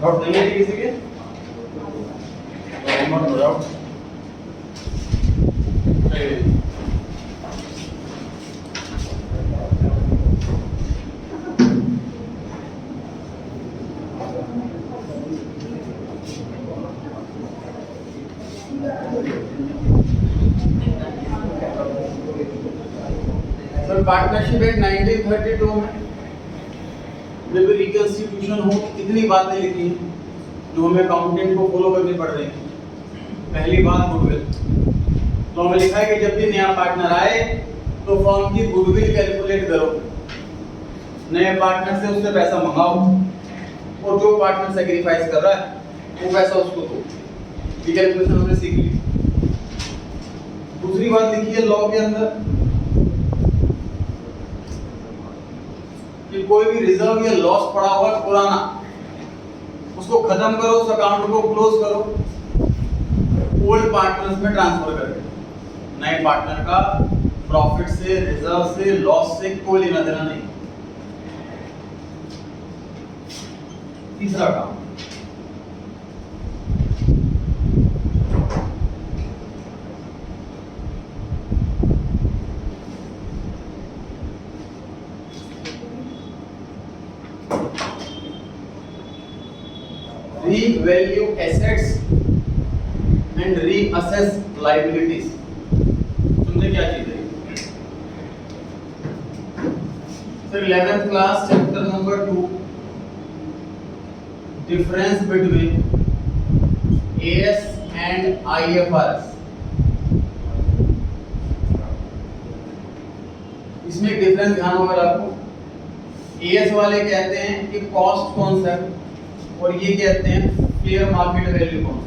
Doubt नहीं है किसी के? No doubt. Sir partnership act 1932 में जब रिकंस्टिट्यूशन हो कितनी बातें लिखी हैं जो हमें अकाउंटेंट को फॉलो करनी पड़ रही हैं। पहली बात गुडविल, तो हमें लिखा है कि जब भी नया पार्टनर आए तो फर्म की गुडविल कैलकुलेट करो, नए पार्टनर से उससे पैसा मंगाओ और जो पार्टनर सेक्रीफाइस कर रहा है वो पैसा उसको दो। ये कैलकुलेशन हमने सीख ली। दूसरी बात लिखी है लॉ के अंदर कि कोई भी रिजर्व या लॉस पड़ा हुआ है पुराना, उसको खत्म करो, उस अकाउंट को क्लोज करो ओल्ड पार्टनर्स में ट्रांसफर करके। नए पार्टनर का प्रॉफिट से, रिजर्व से, लॉस से कोई लेना देना नहीं। तीसरा काम revalue assets and reassess liabilities। तुमने क्या चीज है sir? 11th class chapter number 2 difference between AS and IFRS। इसमें एक डिफरेंस ध्यान होगा आपको। AS वाले कहते हैं कि कॉस्ट कॉन्सेप्ट और ये कहते हैं फेयर मार्केट वैल्यू कॉन्सेप्ट।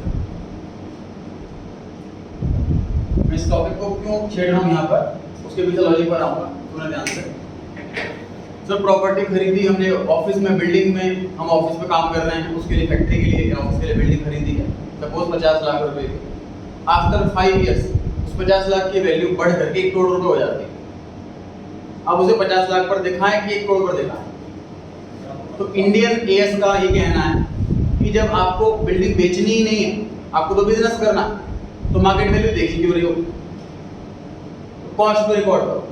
मैं इस टॉपिक को क्यों छेड़ रहा हूं यहाँ पर, उसके पीछे लॉजिक पर आऊंगा, सुनना ध्यान से। सर प्रॉपर्टी खरीदी हमने ऑफिस में, बिल्डिंग में, हम ऑफिस में काम कर रहे हैं, उसके लिए फैक्ट्री के लिए ऑफिस के लिए बिल्डिंग खरीदी है, सपोज 50 लाख रुपए की। आफ्टर 5 इयर्स उस 50 लाख की वैल्यू बढ़ करके 1 करोड़ रुपए हो जाती है। अब उसे 50 लाख पर दिखाएं कि 1 करोड़ पर दिखाएं। तो इंडियन एएस का ये कहना है कि जब आपको बिल्डिंग बेचनी ही नहीं है, आपको तो बिजनेस करना, तो मार्केट वैल्यू देखी क्यों रही हो? कॉस्ट को रिकॉर्ड करो,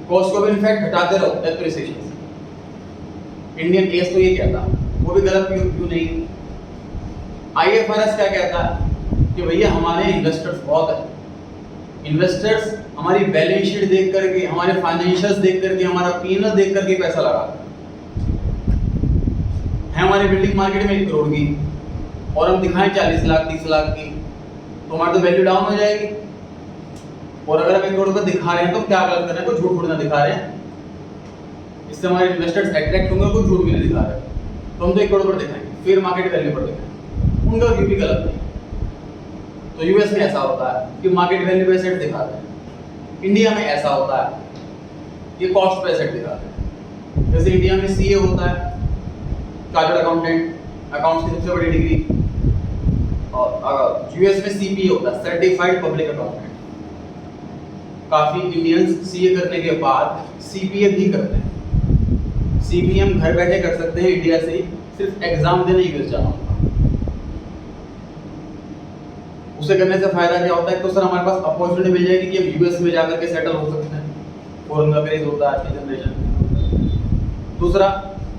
कॉस्ट को भी इनफैक्ट घटाते रहो डेप्रिसिएशन से। इंडियन एएस तो ये कहता, वो भी गलत क्यों नहीं। आईएफआरएस क्या कहता है कि भैया हमारे इन्वेस्टर्स बहुत है, इन्वेस्टर्स हमारी बैलेंस शीट देख करके, हमारे फाइनेंशियल्स देख करके, हमारा पीएनएल देख करके पैसा लगाते हैं। हमारी बिल्डिंग मार्केट में 1 करोड़ की और हम दिखाएं 40 लाख 30 लाख की, तो हमारी तो वैल्यू डाउन हो जाएगी। और अगर हम 1 करोड़ का दिखा रहे हैं तो क्या गलत कर रहे हैं? कोई झूठ थोड़ी ना दिखा रहे हैं, इससे हमारे इन्वेस्टर्स अट्रैक्ट होंगे, कोई झूठ भी नहीं दिखा रहे। तो हम तो 1 करोड़ पर दिखाएंगे, फिर मार्केट वैल्यू पर दिखाएंगे, उनका व्यू भी गलत नहीं। तो यूएस में ऐसा होता है कि मार्केट वैल्यू पे एसेट दिखाते हैं, इंडिया में ऐसा होता है कि कॉस्ट पे एसेट दिखाते हैं। जैसे इंडिया में सीए होता है, चार्टर्ड अकाउंटेंट, अकाउंट्स की सबसे बड़ी डिग्री, और यूएस में सीपीए होता है, सर्टिफाइड पब्लिक अकाउंटेंट। काफी इंडियंस सीए करने के बाद सीपीए भी करते हैं। सीपीए हम घर बैठे कर सकते हैं इंडिया से ही, सिर्फ एग्जाम देने यूएस जाना होगा। उसे करने से फायदा क्या होता है? तो सर हमारे पास अपॉर्चुनिटी मिल जाएगी कि हम यूएस में जाकर के सेटल हो सकते हैं, फॉरेन का क्रेज होता है आज की जनरेशन। दूसरा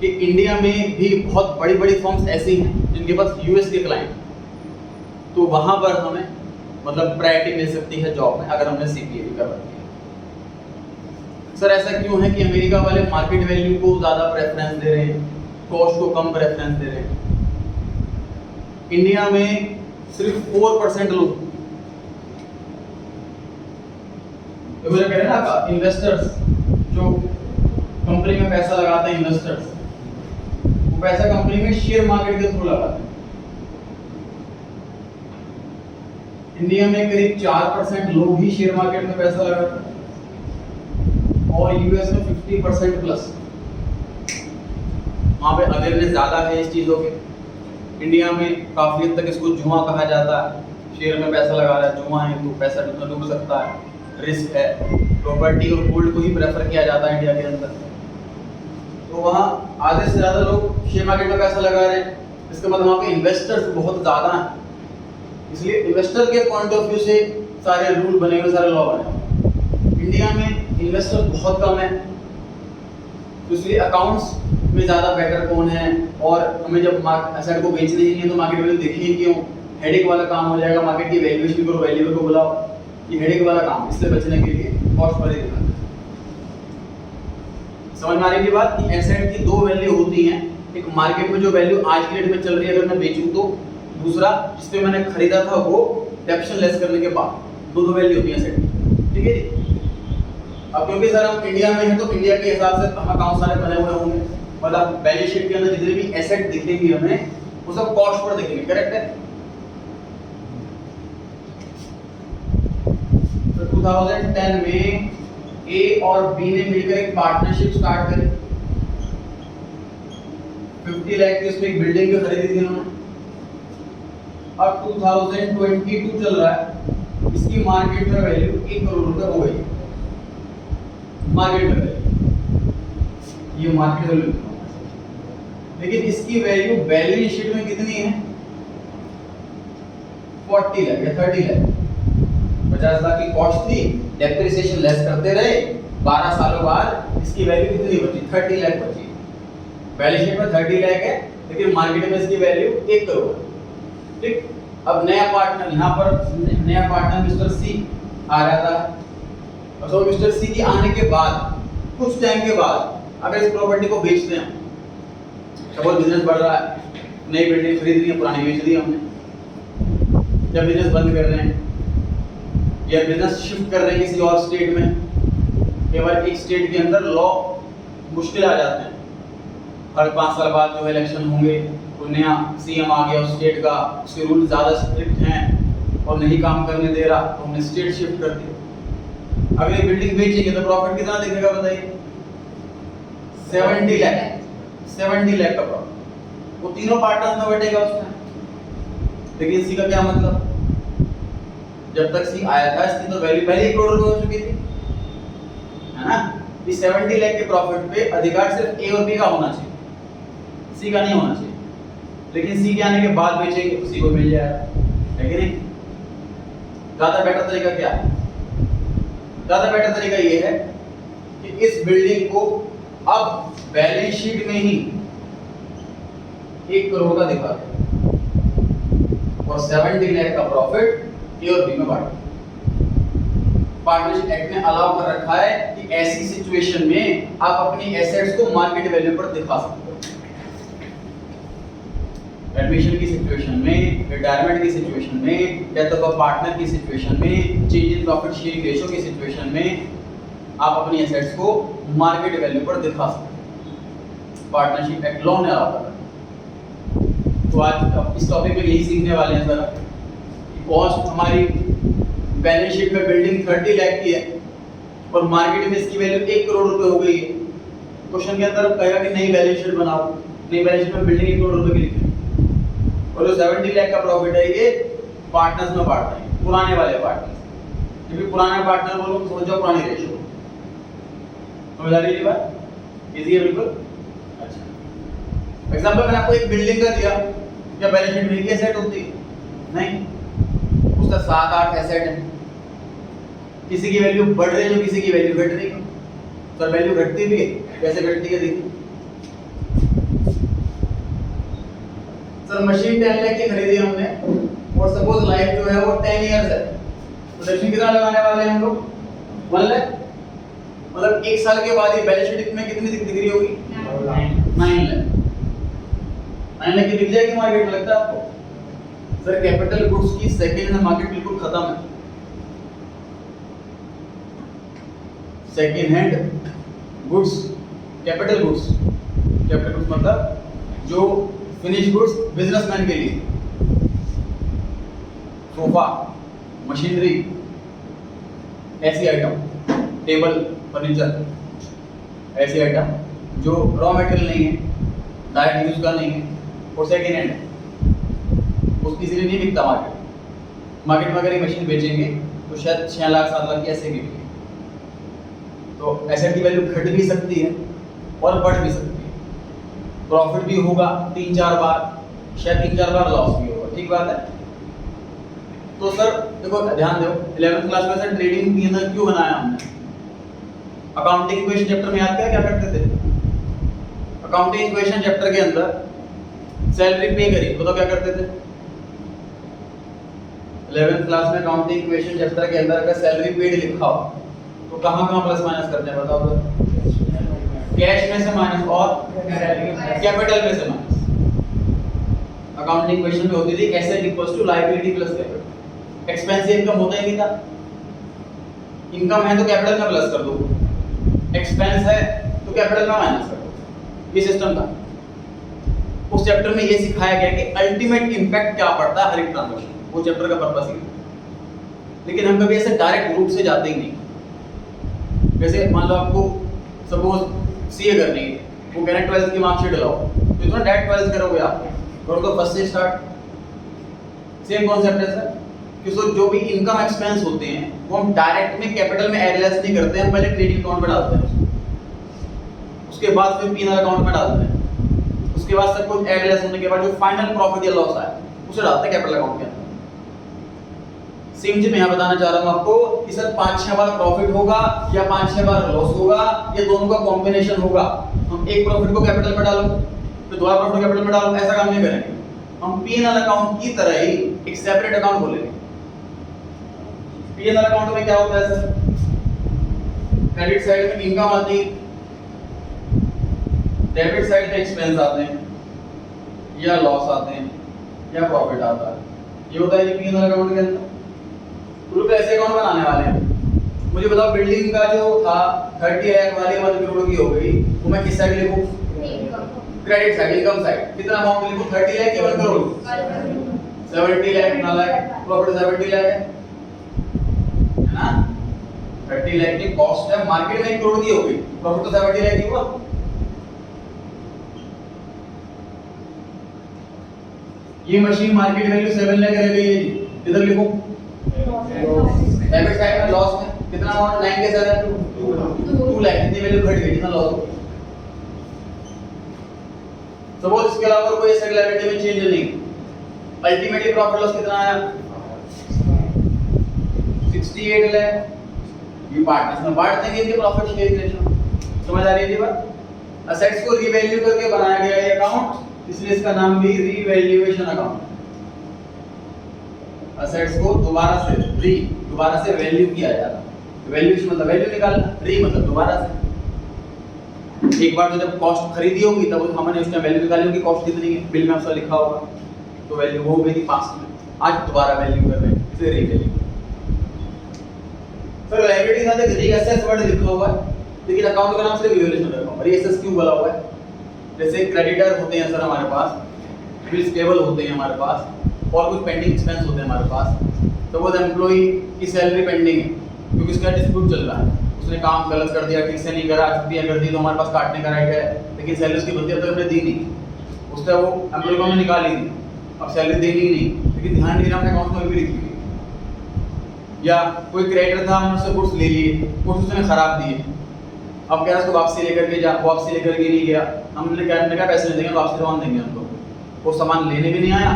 कि इंडिया में भी बहुत बड़ी बड़ी फर्म्स ऐसी हैं जिनके पास यूएस के क्लाइंट, तो वहां पर हमें मतलब प्रायोरिटी मिल सकती है जॉब में अगर हमने सीपीए भी कर रखी है। सर ऐसा क्यों है कि अमेरिका वाले मार्केट वैल्यू को ज्यादा प्रेफरेंस दे रहे हैं, कॉस्ट को कम प्रेफरेंस दे रहे हैं? इंडिया में सिर्फ 4% लोग, तो मुझे कह रहे हैं ना इन्वेस्टर्स जो कंपनी में पैसा लगाते हैं, इन्वेस्टर्स वो पैसा कंपनी में शेयर मार्केट के थ्रू लगाते हैं। इंडिया में करीब 4% लोग ही शेयर मार्केट में पैसा लगाते हैं और यूएस में 50% प्लस। वहां पे अवेयरनेस ज्यादा है इस चीजों के। इंडिया में काफी हद तक इसको जुआ कहा जाता है, शेयर में पैसा लगा रहा है, जुआ है तो पैसा डूब सकता है, रिस्क है। प्रॉपर्टी और गोल्ड को ही प्रेफर किया जाता है इंडिया के अंदर। तो वहाँ आधे से ज़्यादा लोग शेयर मार्केट में पैसा लगा रहे हैं इसके बाद वहाँ पे इन्वेस्टर्स बहुत ज़्यादा हैं, इसलिए इन्वेस्टर के पॉइंट ऑफ व्यू से सारे रूल बने हुए, सारे लॉ बने हुए। इंडिया में इन्वेस्टर बहुत कम है, तो इसलिए अकाउंट्स में ज़्यादा बेटर कौन है, और हमें जब एसेट को बेचनी ही है तो मार्केट वैल्यू देखिए क्यों, हेडेक वाला काम हो जाएगा, मार्केट की वैल्यूएशन करो, वैल्यूअर को बुलाओ, ये हेडेक वाला काम, इसलिए बचने के लिए कॉस्ट पर ही दिखाते हैं। समझ में आ रही है बात कि एसेट की दो वैल्यू होती हैं, एक मार्केट में जो वैल्यू आज की डेट में चल रही है अगर मैं बेचूं तो, दूसरा जिस पे मैंने खरीदा था वो डेप्शन लेस करने के बाद, दो वैल्यू होती है एसेट की, ठीक है जी। अब क्योंकि सर हम इंडिया में हैं तो इंडिया के हिसाब से अकाउंट सारे बने हुए होंगे, मतलब बैलेंस शीट के अंदर जितने भी एसेट दिखेंगे हमें वो सब कॉस्ट पर दिखेंगे, करेक्ट है। तो 2010 में ए और बी ने मिलकर एक पार्टनरशिप स्टार्ट करी, 50 लाख की उसमें एक बिल्डिंग भी खरीदी थी उन्होंने। अब 2022 चल रहा है, इसकी मार्केट में वैल्यू 1 करोड़ रुपए हो गई, मार्केट में वैल्यू, ये मार्केट वैल्यू, लेकिन इसकी वैल्यू बैलेंस शीट में कितनी है, 40 लाख या 30 लाख, 50 लाख की कॉस्ट थी, डेप्रिसिएशन लेस करते रहे, 12 सालों बाद इसकी वैल्यू कितनी बची, 30 लाख बची। बैलेंस शीट में 30 लाख है, लेकिन मार्केट में इसकी वैल्यू 1 करोड़ है, ठीक। अब नया पार्टनर, यहाँ पर नया पार्टनर मिस्टर सी आ रहा था, तो मिस्टर सी के आने के बाद कुछ टाइम के बाद अगर इस प्रॉपर्टी को बेचते हैं, सपोज बिजनेस बढ़ रहा है, नई बिल्डिंग खरीद ली है, पुरानी बेच दी हमने, जब बिजनेस बंद कर रहे हैं या बिजनेस शिफ्ट कर रहे हैं किसी और स्टेट में, केवल एक स्टेट के अंदर लॉ मुश्किल आ जाते हैं, हर 5 साल बाद जो इलेक्शन होंगे, कोई नया सीएम आ गया उस स्टेट का, उसके रूल ज़्यादा स्ट्रिक्ट हैं और नहीं काम करने दे रहा, तो हमने स्टेट शिफ्ट कर दिया। अगर ये बिल्डिंग बेचेंगे तो प्रॉफिट कितना दिखेगा बताइए, 70 लाख, 70 लाख का प्रॉफिट, वो तीनों पार्टनर्स में बटेगा उस टाइम। लेकिन सी का क्या मतलब, जब तक सी आया था इसकी तो वैल्यू पहले 1 करोड़ रुपए हो चुकी थी, है ना। इस 70 लाख के प्रॉफिट पे अधिकार सिर्फ ए और बी का होना चाहिए, सी का नहीं होना चाहिए, लेकिन सी के आने के बाद बेचेंगे तो सी को मिल जाएगा, है कि नहीं। ज़्यादा बेटर तरीका क्या है, ज़्यादा बेटर तरीका ये है कि इस बिल्डिंग को अब बैलेंस शीट में ही 1 करोड़ का दिखा दे और 70 लाख का प्रॉफिट ए और बी में बांट। पार्टनरशिप एक्ट ने अलाउ कर रखा है कि ऐसी सिचुएशन में आप अपनी एसेट्स को मार्केट वैल्यू पर दिखा सकते हो। एडमिशन की सिचुएशन में, रिटायरमेंट की सिचुएशन में, डेथ ऑफ अ पार्टनर की सिचुएशन में, change in profit sharing ratio की सिचुएशन में आप अपनी एसेट्स को मार्केट वैल्यू पर दिखा सकते हैं। पार्टनरशिप एक्ट लॉ ने अलाउ कर रखा है। तो आज इस टॉपिक में यही सीखने वाले हैं सर कि कॉस्ट हमारी बैलेंस शीट में बिल्डिंग 30 लाख की है और मार्केट में इसकी वैल्यू 1 करोड़ रुपए हो गई है। क्वेश्चन के अंदर कहेगा कि नई बैलेंस शीट बनाओ, नई बैलेंस शीट में बिल्डिंग 1 करोड़ रुपए की लिखी और जो 70 लाख का प्रॉफिट है ये पार्टनर्स में बांट रहे हैं, पुराने वाले पार्टनर्स। जब भी पुराने पार्टनर बोलो तो समझो पुरानी रेशियो, समझ आ रही है बात, इजी है बिल्कुल। अच्छा एग्जांपल मैंने आपको एक बिल्डिंग का दिया, क्या बैलेंस शीट में एक एसेट होती है? नहीं, उसका 7-8 एसेट है, किसी की वैल्यू बढ़ रही है तो किसी की वैल्यू घट रही है। सर वैल्यू घटती भी है, कैसे घटती है देखिए। सर मशीन 10 लाख की खरीदी हमने और सपोज लाइफ जो है वो 10 इयर्स है, तो डेप्रिसिएशन कितना लगाने वाले हैं हम लोग? 1 लाख। मतलब 1 साल के बाद ये बैलेंस शीट में कितनी दिख रही होगी? 9 लाख। 9 लाख की दिख जाएगी मार्केट में, लगता है आपको? सर कैपिटल गुड्स की सेकंड हैंड मार्केट बिल्कुल खत्म है। Second hand goods, capital goods मतलब जो फिनिश गुड्स बिजनेसमैन के लिए, सोफा, मशीनरी, ऐसी आइटम, टेबल, फर्नीचर, ऐसी आइटम जो रॉ मटेरियल नहीं है, डायरेक्ट यूज का नहीं है और सेकेंड हैंड है, उसकी इसीलिए नहीं बिकता मार्केट में। अगर ये मशीन बेचेंगे तो शायद 6 लाख 7 लाख की ऐसे भी बिके। तो एसेट की वैल्यू घट भी सकती है और बढ़ भी सकती है, प्रॉफिट भी होगा 3-4 बार, शायद 3-4 बार लॉस भी होगा, ठीक बात है। तो सर देखो ध्यान दो, 11th क्लास में सर ट्रेडिंग पी&एल क्यों बनाया हमने? अकाउंटिंग इक्वेशन चैप्टर में याद क्या करते थे? अकाउंटिंग इक्वेशन चैप्टर के अंदर सैलरी पे करी तो क्या करते थे? 11th क्लास में अकाउंटिंग इक्वेशन चैप्टर के अंदर अगर सैलरी पेड लिखा हो तो कहाँ प्लस माइनस करते हैं बताओ तो? कैश में से माइनस और कैपिटल में से माइनस। अकाउंटिंग इक्वेशन में होती थी asset equals to liability plus capital. Expense income होता ही नहीं था, इनकम है तो कैपिटल में प्लस कर दो, एक्सपेंस है तो कैपिटल में माइनस कर दो, ये सिस्टम था। उस चैप्टर में ये सिखाया गया कि अल्टीमेट इंपैक्ट क्या पड़ता है हर एक ट्रांजैक्शन, वो चैप्टर का पर्पस ही। लेकिन हम कभी ऐसे डायरेक्ट रूप से जाते ही नहीं। जैसे मान लो आपको सपोज सीए करनी है, वो कह रहे हैं 12th की मार्कशीट लाओ, तो इतना डायरेक्ट 12th करोगे आप, करो तो फर्स्ट से स्टार्ट। सेम कॉन्सेप्ट है सर कि सो जो भी इनकम एक्सपेंस होते हैं वो हम डायरेक्ट में कैपिटल में एड लेस नहीं करते हैं, पहले ट्रेडिंग अकाउंट में डालते हैं, उसके बाद फिर पी&एल अकाउंट में डालते हैं, उसके बाद सब कुछ एड लेस होने के बाद जो फाइनल प्रॉफिट या लॉस आए उसे डालते हैं कैपिटल अकाउंट के अंदर। सेम चीज मैं यहाँ बताना चाह रहा हूँ आपको कि सर 5-6 बार प्रॉफिट होगा या 5-6 बार लॉस होगा, ये दोनों का कॉम्बिनेशन होगा। हम एक प्रॉफिट को कैपिटल में डालो फिर दोबारा प्रॉफिट कैपिटल में डालो, ऐसा काम नहीं करेंगे। हम पी&एल अकाउंट की तरह ही एक सेपरेट अकाउंट खोलेंगे। पी&एल अकाउंट में क्या होता है सर? क्रेडिट साइड में इनकम आती है, डेबिट साइड में एक्सपेंस आते हैं या लॉस आते हैं या प्रॉफिट आता है, ये होता है पी&एल अकाउंट के अंदर। ग्रुप ऐसे अकाउंट बनाने वाले हैं। मुझे बताओ बिल्डिंग का जो था 30 लाख वाली 1 करोड़ की हो गई, वो मैं किस साइड लिखूं? Credit side, income side. कितना अमाउंट लिखूं? 30 लाख की 1 करोड़? 70 लाख, कितना लाख? प्रॉफिट 70 लाख है ना? 30 लाख की कॉस्ट है, मार्केट में 1 करोड़ की हो गई, प्रॉफिट तो 70 लाख की हुआ। ये मशीन मार्केट वैल्यू 7 लाख रह गई, इधर लिखो। डेबिट साइड में लॉस में कितना अमाउंट? 9 के 7 2 लाख, कितनी वैल्यू घट गई, कितना लॉस हो गया। सपोज इसके अलावा कोई एसेट लायबिलिटी में चेंज नहीं, अल्टीमेटली प्रॉफिट लॉस कितना आया? 68 लाख। ये पार्टनर्स में बांट देंगे ये प्रॉफिट शेयरिंग रेशियो। समझ आ रही है बात? असेट्स को रीवैल्यू करके बनाया गया ये अकाउंट, इसलिए इसका नाम भी रीवैल्यूएशन अकाउंट। असेट्स को दोबारा से वैल्यू किया जाता है। वैल्यूएशन मतलब वैल्यू निकालना, री मतलब दोबारा से। एक बार तो जब कॉस्ट खरीदी होगी तब हमने उसमें वैल्यू निकाली होगी, कॉस्ट कितनी है, बिल में उसका लिखा होगा, तो वैल्यू हो गई थी पास्ट में, आज दोबारा वैल्यू कर रहे हैं, इसे रीवैल्यू। फिर लायबिलिटी साथ एक रीअसेस वर्ड लिखा हुआ है, लेकिन अकाउंट का नाम सिर्फ वैल्यूएशन रखा हुआ है। रीअसेस क्यों बोला हुआ है? जैसे क्रेडिटर होते हैं सर हमारे पास, बिल्स पेबल होते हैं हमारे पास, और कुछ पेंडिंग एक्सपेंस होते हैं हमारे पास। तो वो एम्प्लॉई की सैलरी पेंडिंग है क्योंकि उसका डिस्प्यूट चल रहा है, उसने काम गलत कर दिया, ठीक से नहीं करा, छुट्टियां कर दी, तो हमारे पास काटने का राइट है, लेकिन सैलरी उसकी बनती है तो हमने दी नहीं, उससे वो एम्प्लॉय को हमने निकाली दी, अब सैलरी देनी ही नहीं, लेकिन ध्यान नहीं रहा, हमने अकाउंट में भी लिखी हुई। या कोई क्रेडिटर था, हमने उससे गुड्स ले लिए, गुड्स उसने खराब दिए, अब कह रहा उसको वापसी लेकर के जा, वापसी लेकर के नहीं गया, हमने क्या पैसे नहीं देंगे, वापसी तो देंगे हमको। वो सामान लेने भी नहीं आया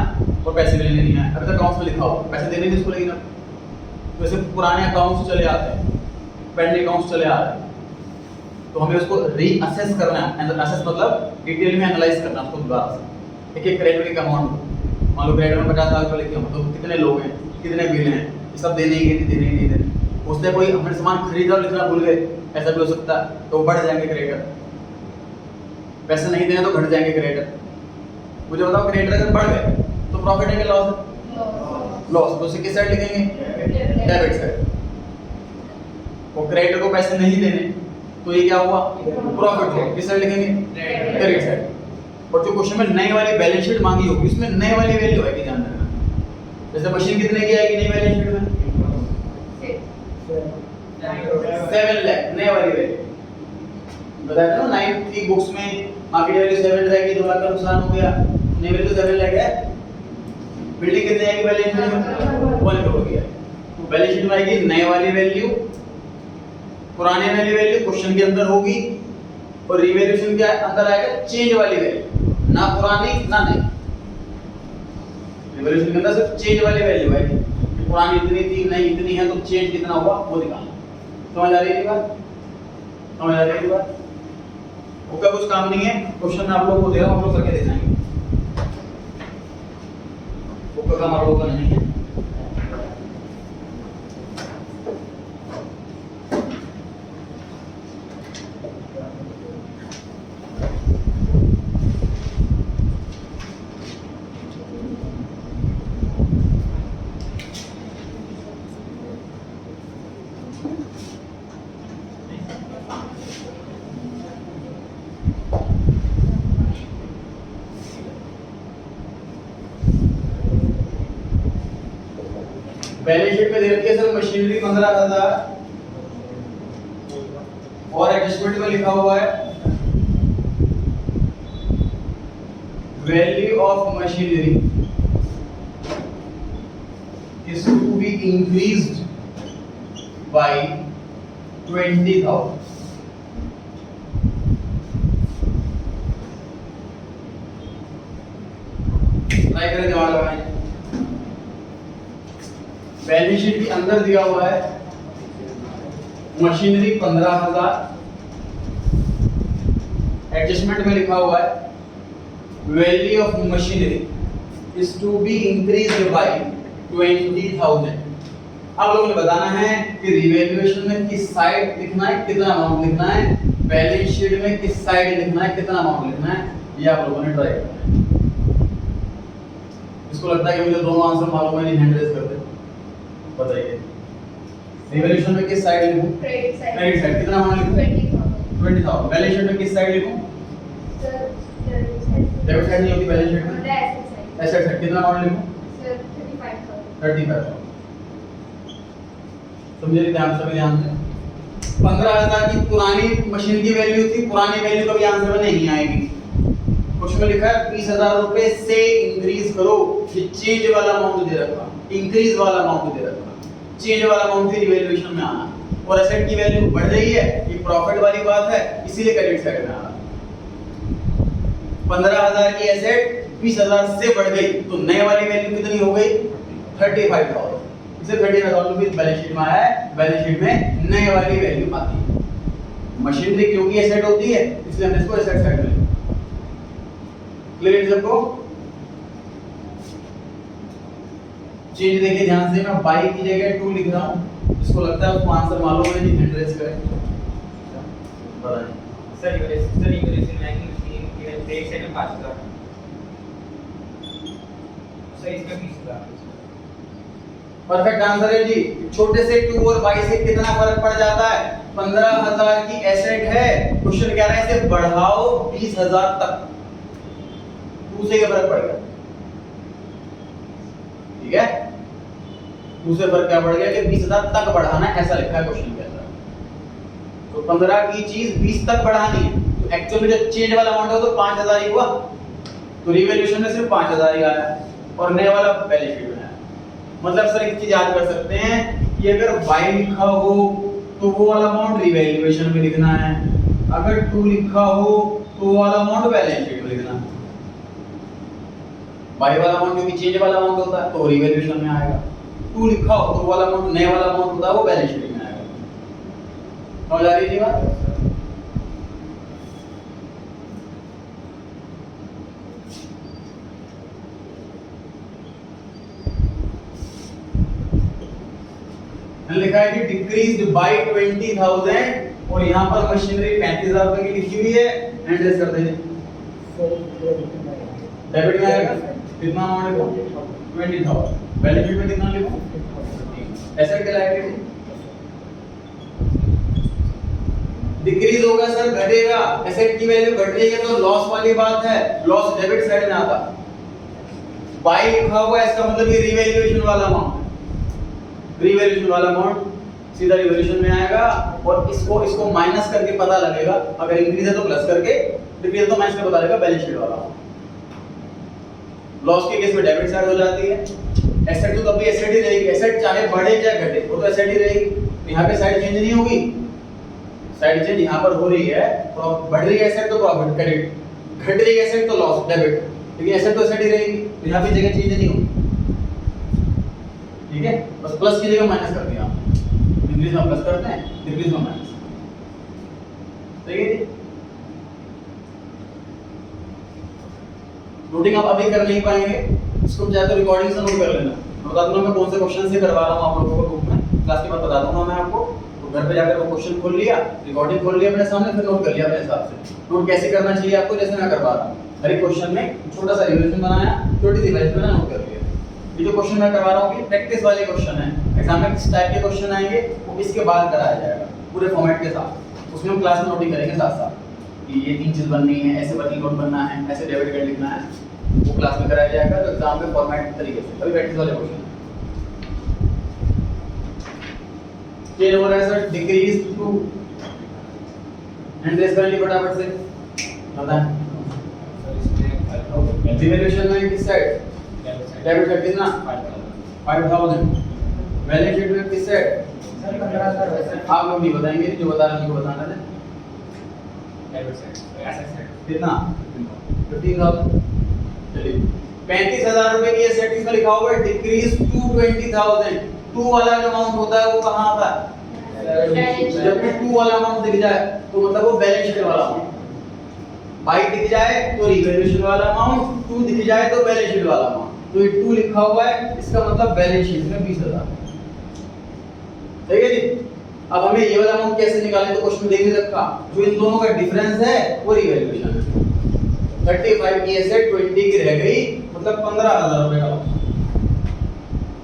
और पैसे भी लेने नहीं आया, अभी तक अकाउंट्स में लिखा हो, पैसे देने नहीं उसको, लेकिन तो ऐसे पुराने अकाउंट्स चले आते हैं, पेंडिंग अकाउंट्स चले आ रहे हैं, तो हमें उसको रीअसेस करना है। असेस मतलब डिटेल में एनालाइज करना उसको दोबारा से, एक क्रेडिट का अमाउंट, मान लो क्रेडिट में 50 लाख रुपये लिखे हो, तो कितने लोग हैं, कितने बिल हैं, ये सब देने ही नहीं देने। उसने कोई हमने सामान खरीदा और लिखना भूल गए, ऐसा भी हो सकता है, तो बढ़ जाएंगे क्रेडिटर। पैसे नहीं देने तो घट जाएंगे क्रेडिटर। मुझे बताओ क्रेडिटर अगर बढ़ गए तो प्रॉफिट है कि लॉस है? लॉस। तो उसे किस साइड लिखेंगे? Debit side. और क्रेडिटर को पैसे नहीं देने तो ये क्या हुआ? प्रॉफिट हुआ। किस साइड लिखेंगे? Credit side. और जो क्वेश्चन में नई वाली बैलेंस शीट मांगी होगी उसमें नई वाली वैल्यू आएगी, ध्यान रखना। जैसे मशीन कितने की आएगी नई बैलेंस शीट में? 7 लाख नई वाली वैल्यू। बताया था ना 9 बुक्स में मार्केट वैल्यू 7 रहेगी, 2 लाख का नुकसान हो गया, नई वैल्यू 7 लाख है। बिल्डिंग कितने आएगी बैलेंस शीट में? 1 करोड़ की है। तो बैलेंस शीट में आएगी नई वाली वैल्यू, पुराने वाली वैल्यू क्वेश्चन के अंदर होगी, और रिवैल्यूएशन के अंदर आएगा चेंज वाली वैल्यू, ना पुरानी ना नई। रिवॉल्यूशन के अंदर सिर्फ चेंज वाली वैल्यू है कि पुरानी इतनी थी नई इतनी है, तो चेंज कितना हुआ वो निकालना। समझ आ रही है बात? समझ आ रही है बात? ओके, कुछ काम नहीं है, क्वेश्चन मैं आप लोगों को दे रहा हूं, आप लोग करके दिखाएंगे। ओके, काम आप लोगों का नहीं है। बैलेंस शीट में दे रखी है सर मशीनरी 15,000 और एडजस्टमेंट में लिखा हुआ है value of machinery is to be increased by 20,000। Try करें, दिमाग लगाएं। बैलेंस शीट के अंदर दिया हुआ है मशीनरी 15,000, एडजस्टमेंट में लिखा हुआ है value of machinery is to be increased by 20,000। अब लोगों ने बताना है कि रिवैल्यूएशन में किस साइड लिखना है, कितना अमाउंट लिखना है, बैलेंस शीट में किस साइड लिखना है, कितना अमाउंट लिखना है, ये आप लोगों ने ट्राई करना है। इसको लगता है कि मुझे दोनों आंसर मालूम है, नहीं हैंड रेज कर दे, बताइए। रिवैल्यूएशन में किस साइड लिखूं? Credit side. कितना अमाउंट लिखूं? 20,000। बैलेंस शीट में किस साइड लिखूं? सर डेबिट साइड नहीं होती बैलेंस शीट में, एसेट साइड। कितना अमाउंट लिखूं? सर 35,000। समझे? ध्यान से, ध्यान से। 15,000 की पुरानी मशीन की वैल्यू थी, पुरानी वैल्यू कभी आंसर में नहीं आएगी। कुछ में लिखा है 20,000 रुपए से इंक्रीज करो, ये चेंज वाला अमाउंट दे रखा, इंक्रीज वाला अमाउंट दे रखा, चेंज वाला अमाउंट ही रिवैल्यूएशन में आना। और एसेट की वैल्यू बढ़ रही है, ये प्रॉफिट वाली बात है, इसीलिए क्रेडिट साइड में आना। 15,000 की एसेट 20,000 से बढ़ गई, तो नए वाली वैल्यू कितनी हो गई? 35,000। इसे 35,000 रुपए बैलेंस शीट में आया है, बैलेंस शीट में नए वाली वैल्यू आती है। मशीनरी क्योंकि एसेट होती है, इसलिए हमने इसको एसेट साइड में लिखा। क्लियर सबको? चेंज देखिए ध्यान से, मैं बाई की जगह 2 लिख रहा हूं, इसको लगता है उसको आंसर मालूम है, नहीं हैंड रेज करें। बताएं sir revaluation making machine given 1 second 5,000। Sir इसका 20,000। परफेक्ट आंसर है जी। छोटे से 2 और 22 से कितना फर्क पड़ जाता है? 15,000 की एसेट है, क्वेश्चन कह रहा है इसे बढ़ाओ 20,000 तक, 2 से क्या फर्क पड़ गया? ठीक है, 2 से फर्क क्या पड़ गया कि 20,000 तक बढ़ाना है, ऐसा लिखा है क्वेश्चन के अंदर। तो 15 की चीज 20 तक बढ़ानी है, तो एक्चुअल में जो चेंज वाला अमाउंट है तो 5,000 ही हुआ, तो रिवैल्यूएशन में सिर्फ 5,000 ही आया और नए वाला बैलेंस शीट में आया। मतलब सर एक चीज याद कर सकते हैं कि अगर y लिखा हो तो वो वाला अमाउंट रिवैल्यूएशन में लिखना है, अगर 2 लिखा हो तो वो वाला अमाउंट बैलेंस शीट में लिखना है। y वाला अमाउंट क्योंकि चेंज वाला अमाउंट होता है तो रिवैल्यूएशन में आएगा, 2 लिखा हो तो वाला अमाउंट नए वाला अमाउंट होता है वो बैलेंस शीट में आएगा। समझ आ रही है बात? लिखा है कि डिक्रीज्ड बाय 20,000 और यहाँ पर मशीनरी 35,000 रुपए की लिखी हुई है, एंट्रीज कर देंगे। डेबिट में आएगा कितना अमाउंट लिखो? 20,000। बैलेंस शीट में कितना लिखो? एसेट के लायबिलिटी डिक्रीज होगा सर, घटेगा। एसेट की वैल्यू घट रही है तो लॉस वाली बात है, लॉस डेबिट साइड में आता। बाय लिखा हुआ है इसका मतलब ये रिवैल्यूएशन वाला अमाउंट, रिवैल्यूएशन वाला अमाउंट सीधा रिवैल्यूएशन में आएगा और इसको माइनस करके पता लगेगा, अगर इंक्रीज है तो प्लस करके, डिक्रीज है तो माइनस करके पता लगेगा बैलेंस शीट वाला। लॉस के केस में डेबिट साइड हो जाती है, एसेट तो कभी एसेट ही रहेगी, एसेट चाहे बढ़े चाहे घटे वो तो एसेट ही रहेगी। तो यहाँ पे साइड चेंज नहीं होगी, साइड चेंज यहाँ पर हो रही है, तो बढ़ रही है एसेट तो प्रॉफिट क्रेडिट, घट रही है एसेट तो लॉस डेबिट, लेकिन एसेट तो एसेट ही रहेगी, तो यहाँ पे जगह चेंज नहीं होगी। ठीक है, बस प्लस की जगह माइनस कर दिया, इंक्रीज में प्लस करते हैं, डिक्रीज में माइनस। सही है जी। नोटिंग आप अभी कर नहीं पाएंगे, इसको चाहे तो रिकॉर्डिंग से नोट कर लेना। मैं बता दूंगा मैं कौन से क्वेश्चन से करवा रहा हूँ आप लोगों को ग्रुप में, क्लास के बाद बता दूंगा मैं आपको। तो घर पे जाकर वो क्वेश्चन खोल लिया, रिकॉर्डिंग खोल लिया अपने सामने, फिर नोट कर लिया अपने हिसाब से। नोट कैसे करना चाहिए आपको, जैसे मैं करवा रहा हूँ, हर एक क्वेश्चन में छोटा सा रिविजन बनाया, छोटी सी वैल्यू बनाया, नोट कर लिया। ये जो क्वेश्चन मैं करवा रहा हूँ ये प्रैक्टिस वाले क्वेश्चन है, एग्जाम में किस टाइप के क्वेश्चन आएंगे वो इसके बाद कराया जाएगा पूरे फॉर्मेट के साथ। उसमें हम क्लास में नोटिंग करेंगे साथ साथ कि ये 3 चीज बननी है, ऐसे वर्किंग नोट बनना है, ऐसे डेबिट कार्ड लिखना है, वो क्लास में कराया जाएगा। तो एग्जाम में फॉर्मेट तरीके से अभी प्रैक्टिस वाले क्वेश्चन चेंज हो रहा है sir, decrease to and race value फटाफट से बताएं। रिवैल्यूएशन में किस साइड, डेबिट साइड कितना 5000, बैलेंस शीट में किस साइड सर 15000 आप लोग नहीं बताएंगे, जो बता रहे हैं उनको बताना है। डेबिट साइड एसेट साइड कितना 15000। चलिए 35000 रुपए की एसेट इसमें लिखा हुआ है डिक्रीज टू 20000। 2 वाला जो अमाउंट होता है वो कहां आता है, जब भी 2 वाला अमाउंट दिख जाए तो मतलब वो बैलेंस शीट वाला अमाउंट, बाई दिख जाए तो रिवैल्यूएशन वाला अमाउंट, 2 दिख जाए तो बैलेंस शीट वाला अमाउंट। तो ये 2 लिखा हुआ है, इसका मतलब बैलेंस शीट में 20000। सही है जी। अब हमें ये वाला अमाउंट कैसे निकालें, तो क्वेश्चन दे नहीं रखा, जो इन दोनों का डिफरेंस है वो रिवैल्यूएशन है। 35 की एसेट 20 की रह गई, मतलब 15000 रुपए का लॉस।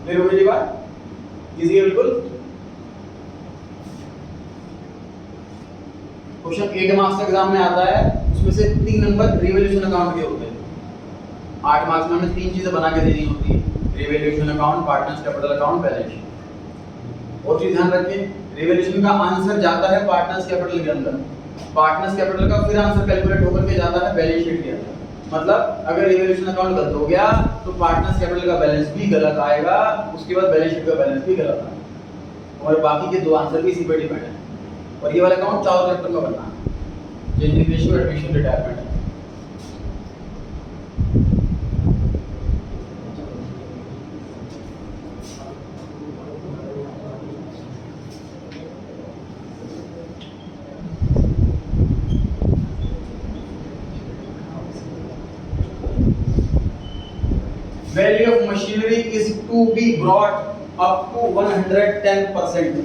फिर हो गई बात इजी है बिल्कुल। क्वेश्चन 8 मार्क्स एग्जाम में आता है, उसमें से 3 नंबर रिवैल्यूएशन अकाउंट के होते हैं। 8 मार्क्स में हमें 3 चीजें बना के देनी होती है, revaluation account, partners capital account, balance sheet. और चीज ध्यान रखें, रिवैल्यूएशन का आंसर जाता है पार्टनर्स कैपिटल के अंदर, पार्टनर्स कैपिटल का फिर आंसर कैलकुलेट होकर के जाता है बैलेंस शीट के अंदर। मतलब अगर रिवैल्यूएशन अकाउंट गलत हो गया तो पार्टनर्स कैपिटल का बैलेंस भी गलत आएगा, उसके बाद बैलेंस शीट का बैलेंस भी गलत आएगा, और बाकी के 2 आंसर भी इसी पे डिपेंड है। और ये वाला अकाउंट 4 चैप्टर का बनना है, changing ratio, admission, retirement. Value of machinery is to be brought up to 110%।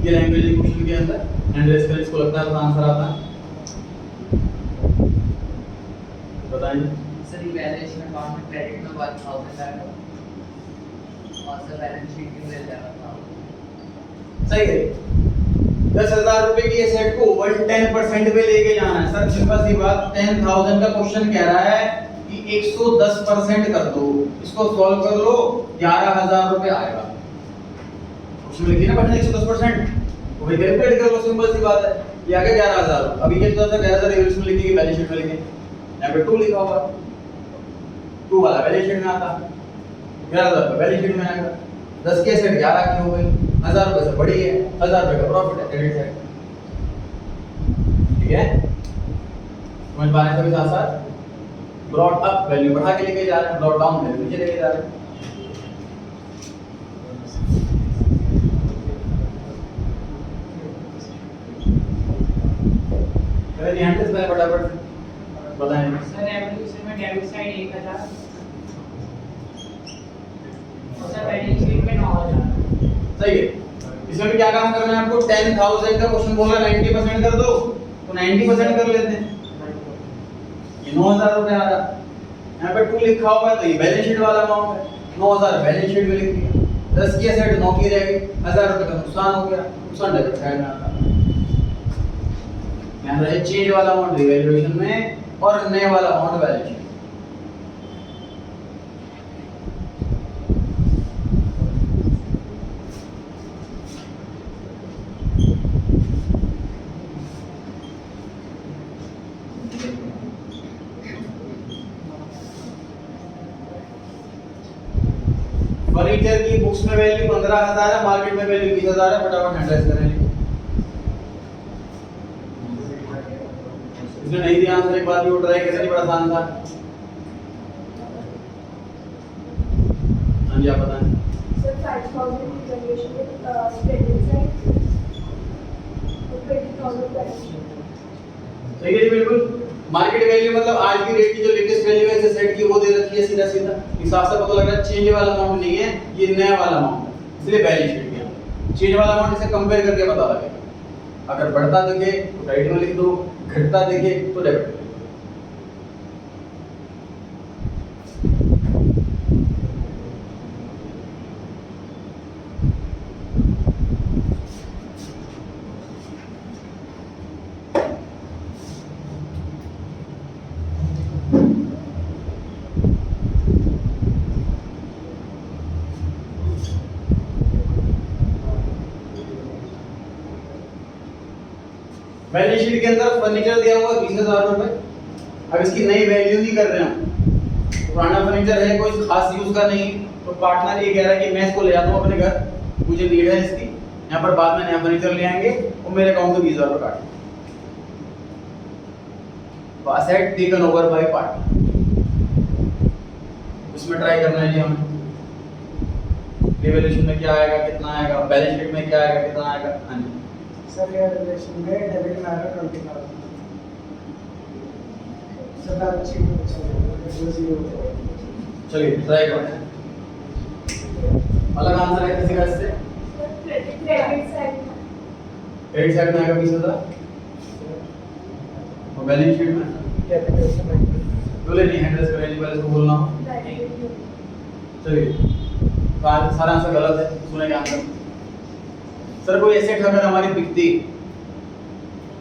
ये लैंग्वेज क्वेश्चन के अंदर एंड्रेस का इसको लगता है तो आंसर आता है, बताइए। सर रिवैल्यूएशन अकाउंट में क्रेडिट में 1000 आएगा और सर बैलेंस शीट में मिल जाएगा। सही है। 10,000 रुपए की एसेट को 110% पे लेके जाना है सर, सिंपल सी बात। 10,000 का क्वेश्चन कह रहा है कि 110% कर दो, इसको सॉल्व कर लो, 11,000 रुपए आएगा। क्वेश्चन लिखिए ना बच्चे 110%, वो भी कैलकुलेट कर लो, सिंपल सी बात है। ये आ गया 11,000। अभी ये 11,000 रिवैल्यूएशन में लिखेंगे, बैलेंस शीट में लिखेंगे, यहाँ पे 2 लिखा हुआ है, 2 वाला बैलेंस शीट में आता, 11,000 का बैलेंस शीट में आएगा। 10 की एसेट 11 की हो गई, 1,000 रुपए से बड़ी है, 1,000 रुपए का प्रॉफिट है, क्रेडिट साइड। ठीक है, समझ पा रहे हैं सभी साथ साथ। ब्रॉट अप वैल्यू बढ़ा के लेके जा रहे हैं, ब्रॉट डाउन वैल्यू नीचे लेके जा रहे हैं। पहले ध्यान से इसमें फटाफट बताएं। सर रिवैल्यूएशन में डेबिट साइड 1000 और सर बैलेंस शीट में 9000। सही है। इसमें भी क्या काम करना है आपको, 10,000 का क्वेश्चन बोला 90% कर दो, तो 90% कर लेते हैं। ये 9,000 रुपए आ रहा, यहाँ पे 2 लिखा हुआ है तो ये बैलेंस शीट वाला अमाउंट है, 9,000 बैलेंस शीट में लिख दिया। 10 की एसेट 9 की रह गई, 1,000 रुपए का नुकसान हो गया, नुकसान डेबिट साइड में आता है। ध्यान रहे, चेंज वाला अमाउंट रिवैल्यूएशन में और नए वाला अमाउंट बैलेंस शीट। फर्नीचर की बुक्स में वैल्यू 15,000 है, मार्केट में वैल्यू 20,000 है, फटाफट एड्रेस करें। इसमें नहीं दिया आंसर, एक बार भी ट्राई करें, बड़ा आसान था। हाँ जी आप बताएं। Sir, 5,000 evaluation with credit side, 20,000 balance sheet. सही है जी बिल्कुल। मार्केट वैल्यू मतलब आज की रेट की जो लेटेस्ट वैल्यू है सेट की वो दे रखी है सीधा सीधा। हिसाब से पता लग रहा है चेंज वाला अमाउंट नहीं है, ये नया वाला अमाउंट है, इसलिए बैलेंस शीट में चेंज वाला अमाउंट से कंपेयर करके पता लगेगा। अगर बढ़ता दिखे तो क्रेडिट में लिख दो, घटता दिखे तो डेबिट में लिख दो। बैलेंस शीट के अंदर फर्नीचर दिया हुआ 20,000 रुपए। अब इसकी नई वैल्यू नहीं कर रहे हम, पुराना फर्नीचर है, कोई खास यूज का नहीं, तो पार्टनर ये कह रहा है कि मैं इसको ले आता हूँ अपने घर, मुझे नीड है इसकी, यहाँ पर बाद में नया फर्नीचर ले आएंगे और मेरे अकाउंट से 20,000 रुपए काट। तो asset taken over by partner, इसमें ट्राई करना है जी हमें। रिवैल्यूएशन में क्या आएगा, कितना आएगा, बैलेंस शीट में क्या आएगा, कितना आएगा। हाँ जी सर ये रिलेशन में डेबिट में आएगा 20,000। सर बैलेंस शीट में चलेगा 0 चलिए ट्राई करते हैं। अलग आंसर है किसी का इससे? Sir, credit side. Credit side में आएगा 20,000 और बैलेंस शीट में कैपिटल से माइनस। बोले नहीं एड्रेस करें जी, पहले इसको बोलना हो। Liability. चलिए सारा आंसर गलत है, सुने क्या आंसर। सर कोई एसेट अगर हमारी बिकती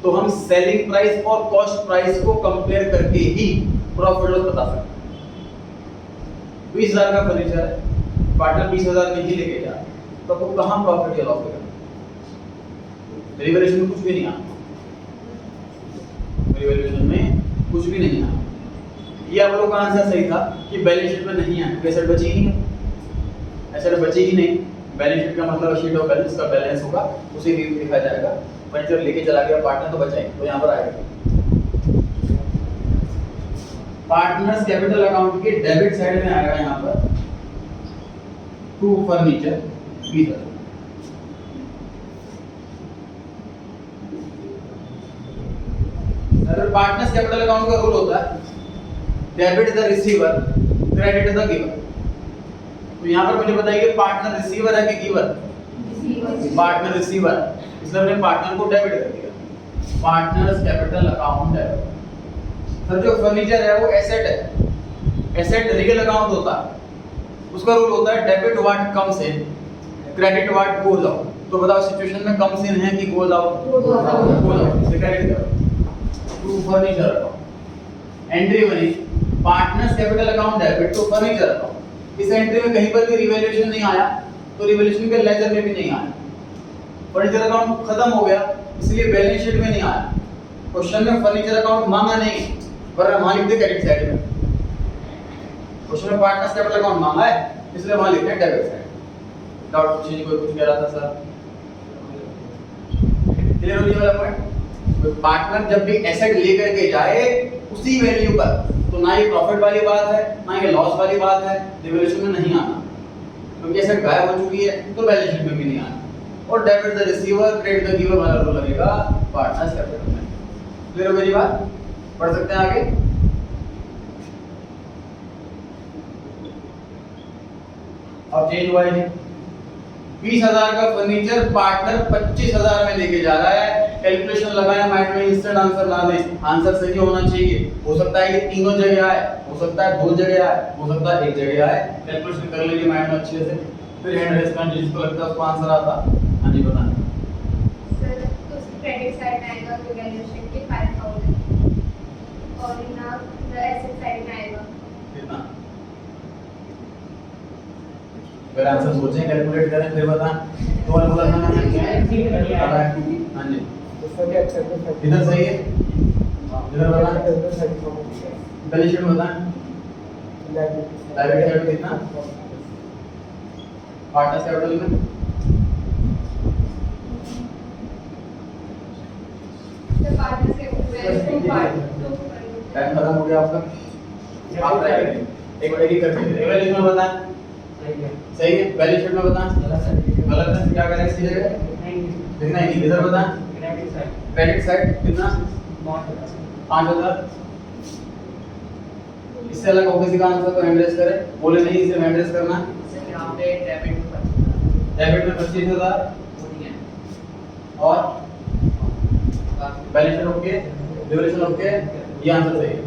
तो हम सेलिंग प्राइस और कॉस्ट प्राइस को कंपेयर करके ही प्रॉफिट लॉस बता सकते हैं। 20,000 का फर्नीचर है, पार्टनर 20,000 में ही लेके जा, तो आपको कहां प्रॉफिट या लॉस होगा? रिवैल्यूएशन में कुछ भी नहीं आता, रिवैल्यूएशन में कुछ भी नहीं आता। ये आप लोगों का आंसर सही था कि बैलेंस शीट में नहीं है, एसेट बची ही नहीं, एसेट बची ही नहीं। बैलेंस शीट का मतलब शीट ऑफ बैलेंस का बैलेंस होगा, उसे भी लिखा जाएगा। फर्नीचर लेके चला गया पार्टनर तो बचा ही, तो यहाँ पर आएगा पार्टनर्स कैपिटल अकाउंट के डेबिट साइड में आएगा यहाँ पर टू फर्नीचर 20,000। अगर पार्टनर्स कैपिटल अकाउंट का रूल होता है debit the receiver credit the giver, तो यहाँ पर मुझे बताइए पार्टनर रिसीवर है कि गिवर? पार्टनर रिसीवर, इसलिए हमने पार्टनर को डेबिट कर दिया। Partners capital account debit. Sir जो फर्नीचर है वो एसेट है, एसेट रियल अकाउंट होता है, उसका रूल होता है debit what comes in credit what goes out. तो बताओ सिचुएशन में कम्स इन है कि गोज आउट? गोज आउट, इसे क्रेडिट करो टू फर्नीचर अकाउंट। एंट्री बनी partners capital account debit to furniture account. इस एंट्री में कहीं पर भी रिवैल्यूएशन नहीं आया, तो रिवैल्यूएशन के लेजर में भी नहीं आया। फर्नीचर अकाउंट खत्म हो गया, इसलिए बैलेंस शीट में नहीं आया। क्वेश्चन में फर्नीचर अकाउंट मांगा नहीं, पर वहां लिख दे क्रेडिट साइड में। क्वेश्चन में पार्टनर्स कैपिटल अकाउंट मांगा है, इसलिए वहां लिखते हैं डेबिट साइड। डाउट चेंज कोई कुछ कह रहा था सर? क्लियर हो गया वाला पॉइंट? तो पार्टनर जब भी एसेट लेकर के जाए उसी वैल्यू पर, तो ना ही प्रॉफिट वाली बात है ना ही लॉस वाली बात है, रिवैल्यूएशन में नहीं आना, क्योंकि एसेट गायब हो चुकी है तो बैलेंस शीट में भी नहीं आना। और debit the receiver credit the giver वाला रूल लगेगा पार्टनर्स कैपिटल में। क्लियर हो गई बात? पढ़ सकते हैं आगे? अब चेंज हुआ है 20,000 का फर्नीचर पार्टनर 25,000 में लेके जा रहा है। कैलकुलेशन लगाया माइंड में, इंस्टेंट आंसर ला दे। आंसर सही होना चाहिए, हो सकता है कि तीनों जगह आए, हो सकता है दो जगह आए, हो सकता है एक जगह आए। कैलकुलेशन कर लीजिए माइंड में अच्छे से, फिर हैंड रेस करना जिसको लगता है उसको आंसर आता। हां जी बताएं। Sir, तो credit side में आएगा रिवैल्यूएशन के 5,000 और ना एसेट साइड में आएगा कितना? अगर आंसर सोचें कैलकुलेट करें फिर बताएं। तो वाला बोला था मैंने क्या है? हां जी इसका क्या एक्सेप्ट है? इधर सही है, इधर बताएं। बैलेंस शीट में बताएं। लायबिलिटी साइड में कितना? पार्टनर्स कैपिटल में तो पार्टनर्स के टाइम खत्म हो गया आपका। आप ट्राई करें एक बार एक ही करके रिवैल्यूएशन में बताएं। सही है। सही है, बैलेंस शीट में बता। गलत है। गलत है, क्या करें इसकी जगह? नहीं, लिखना ही नहीं, इधर बता। क्रेडिट साइड क्रेडिट साइड कितना? 5000। इससे अलग और किसी का आंसर तो हैंड रेस करे, बोले नहीं इसे हैंड रेस करना। सर यहाँ पे डेबिट में 25,000 डेबिट में 25000 नहीं है। और बाकी balance sheet okay, duration okay, ये आंसर सही है।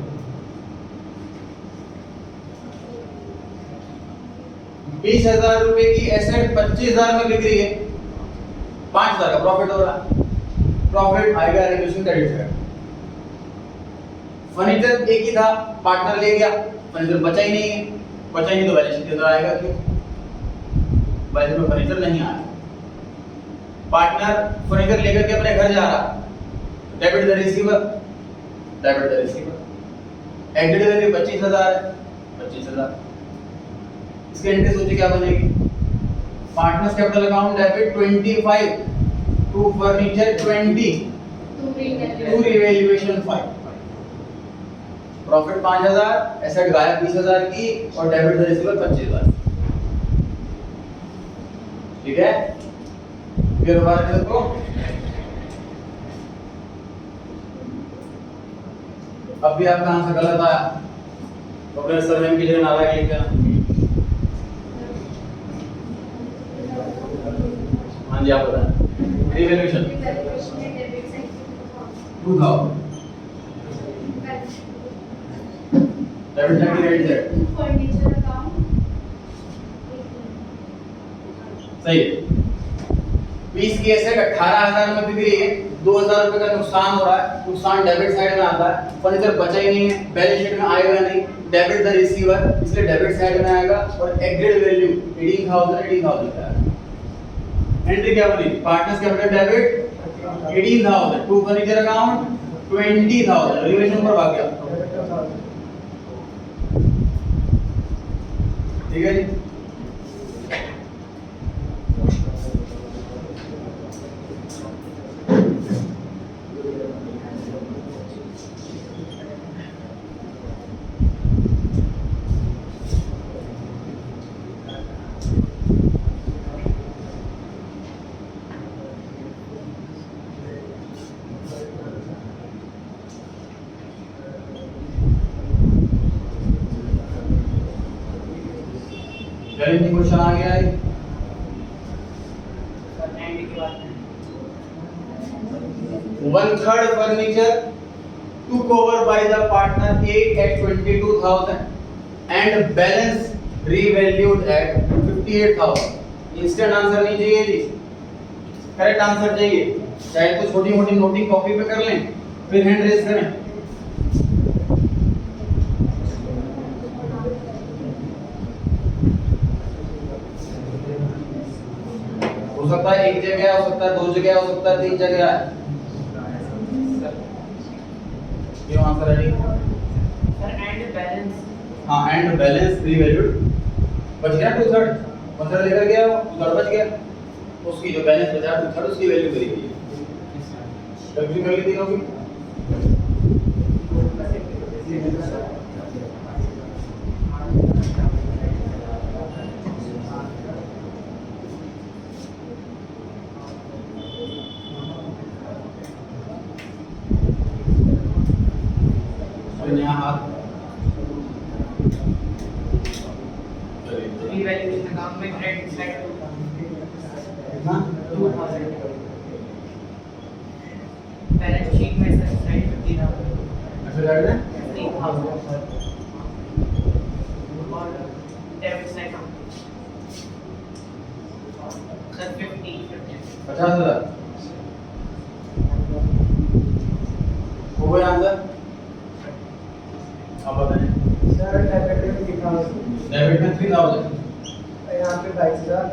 20,000 रुपए की एसेट 25,000 में बिक रही है, 5,000 का प्रॉफिट हो रहा है। प्रॉफिट आएगा रेगुलेशन क्रेडिट साइड। फर्नीचर एक ही था, पार्टनर ले गया, फर्नीचर बचा ही नहीं है, बचा ही नहीं तो बैलेंस शीट के अंदर आएगा क्यों? बैलेंस में फर्नीचर नहीं आया। पार्टनर फर्नीचर लेकर के अपने घर जा रहा, debit the receiver, debit the receiver. Agreed value 25,000 है, 25,000। इसकी एंट्री सोचिए क्या बनेगी? Partners capital account debit 25 to furniture 20 to revaluation 5। Profit 5,000, asset गायब 20,000 की और डेबिट द रिसीवर 25,000। ठीक है, फिर दोबारा देखो। अब भी आपका आंसर गलत आया तो अपने सरनेम की जगह नारायण लिख देना। हाँ जी, आप बताएं। Revaluation 2000, debit side credit side furniture account सही है। 20 की एसेट 18,000 में बिक रही है, 2,000 रुपए का नुकसान हो रहा है, नुकसान डेबिट साइड में आता है, फर्नीचर बचा ही नहीं है, बैलेंस शीट में आएगा नहीं, डेबिट द रिसीवर इसलिए डेबिट साइड में आएगा और एग्रीड वैल्यू 18,000 का आएगा। एंट्री क्या बनी? Partners capital debit 18,000 to furniture account 20,000, relation पर भाग गया। ठीक है जी। चैलेंजिंग क्वेश्चन आ गया है। सर एंड के बाद 1/3 furniture took over by the partner A at 22,000 and balance revalued at 58,000। Instant answer नहीं चाहिए जी, करेक्ट आंसर चाहिए। चाहे तो छोटी मोटी नोटिंग कॉपी पे कर लें, फिर हैंड रेज करें। हो सकता है एक जगह, हो सकता है 2 जगह, हो सकता है 3 जगह है। ये आंसर है। सर एंड बैलेंस हाँ, एंड बैलेंस रीवैल्यूड बच गया 2/3, 1/3 लेकर गया, 2/3 बच गया, उसकी जो बैलेंस बचा 2/3 उसकी वैल्यू करी गई है। कैलकुलेट कर ली तीनों की। यहाँ हाथ रिवैल्यूएशन अकाउंट में क्रेडिट साइड कितना? 2,000 बैलेंस शीट में सर साइड 50,000 ऐसे कर दें। 3,000 और डेबिट साइड सर 50,000 हो गया आंसर। आप बताएं। सर डेबिट में 3,000, डेबिट में 3,000, यहाँ पे 22,000,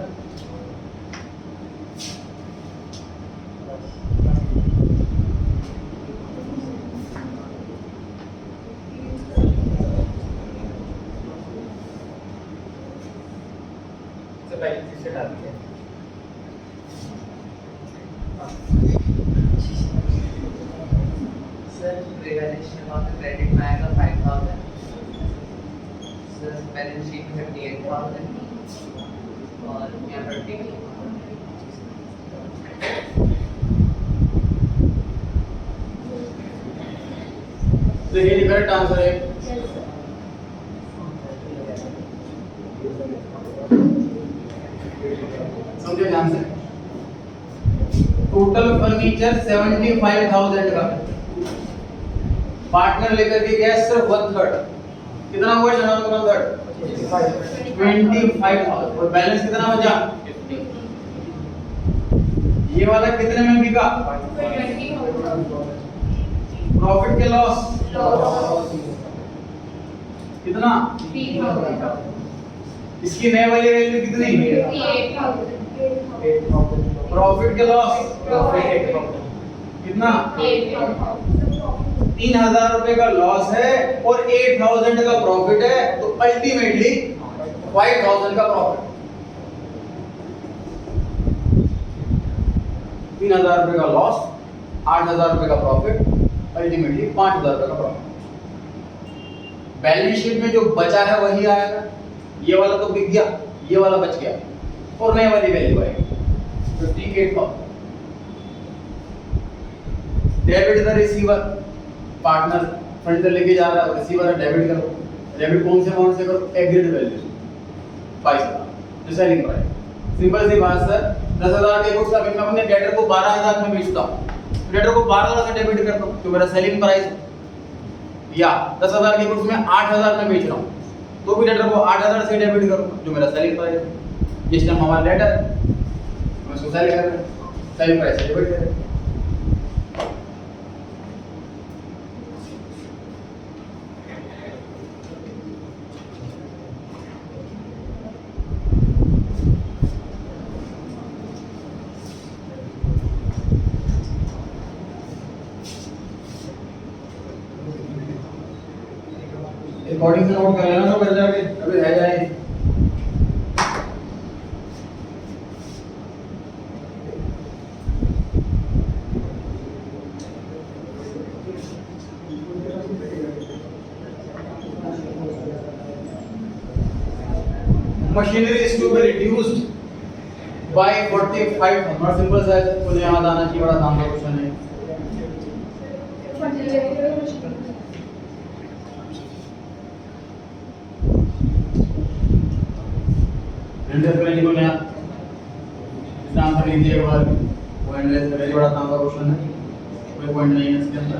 से पहले से डाल दिया। सर रिवैल्यूएशन अकाउंट में क्रेडिट में आएगा 5,000 सर बैलेंस शीट में 58,000 और यहाँ पर टिक तो ये करेक्ट आंसर है। समझे ध्यान से। टोटल फर्नीचर 75,000 का, पार्टनर लेकर के गया सिर्फ 1/3, कितना हुआ जनरल का 1/3? 25,000 और बैलेंस कितना बचा? 50। ये वाला कितने में बिका? 20,000 प्रॉफिट के लॉस कितना? 3,000 इसकी नए वाली वैल्यू कितनी? 8,000 प्रॉफिट के लॉस कितना? 3,000 रुपए का लॉस है और 8,000 का प्रॉफिट है, तो अल्टीमेटली 5,000 का प्रॉफिट। 3,000 रुपए का लॉस, 8,000 रुपए का प्रॉफिट, अल्टीमेटली 5,000 रुपए का प्रॉफिट। बैलेंस शीट में जो बचा है वही आएगा। ये वाला तो बिक गया, ये वाला बच गया और नए वाली वैल्यू आएगी 58,000। Debit the receiver, partner fund लेके जा रहा है, रिसीवर है, डेबिट करो। डेबिट कौन से अमाउंट से करो? एग्रीड वैल्यू 22,000 जो सेलिंग प्राइस। सिंपल सी बात सर, 10,000 के गुड्स का मैं अपने डेटर को 12,000 में बेचता हूं, डेटर को 12,000 से डेबिट करता हूं तो मेरा सेलिंग प्राइस, या 10,000 के गुड्स में 8,000 में बेच रहा हूं तो भी डेटर को 8,000 से डेबिट करूंगा जो मेरा सेलिंग प्राइस है। जिस टाइम हमारा डेटर मैं उसको सेल कर रहा हूं, सेलिंग प्राइस से डेबिट कर रहा हूं। रिकॉर्डिंग से नोट कर लेना तो कर जाके अभी रह जाए। Machinery is to be reduced by 45,000। बड़ा सिंपल सा है, तो याद आना चाहिए, बड़ा आसान सा क्वेश्चन है। एंट्रेंस करेंगे को नया इसका आंसर नहीं दिया बार वो एंट्रेंस करेंगे, बड़ा आसान सा क्वेश्चन है, कोई पॉइंट नहीं है इसके अंदर।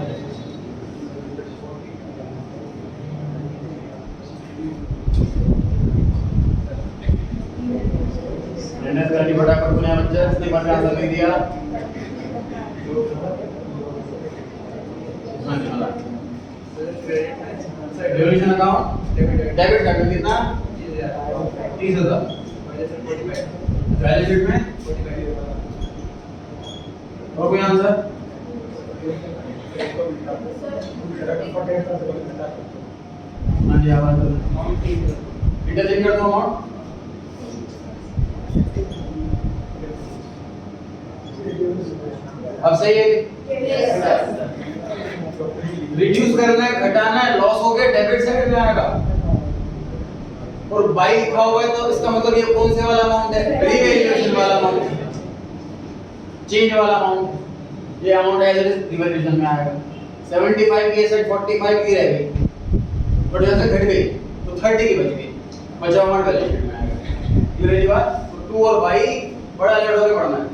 एंट्रेंस करेंगे बड़ा कर नया बच्चा, इसके बाद आंसर नहीं दिया। हां जी वाला डेबिट अकाउंट, डेबिट का कितना? 30,000। बैलेंस शीट में और कोई आंसर? हाँ जी आवाज इंटरचेंज कर दो अमाउंट। अब सही है? रिड्यूस करना है, घटाना है, लॉस हो गया, डेबिट साइड में आएगा और बाई लिखा हुआ है तो इसका मतलब ये कौन से वाला अमाउंट है? रिवैल्यूएशन वाला अमाउंट, चेंज वाला अमाउंट। ये amount as it is revaluation में आएगा। 75 की एसेट 45 की रह गई, बट जैसे घट गई तो 30 की बच गई, बचा अमाउंट बैलेंस शीट में आएगा। ये रही बात। तो 2 और बाई बड़ा अलर्ट होकर पढ़ना है।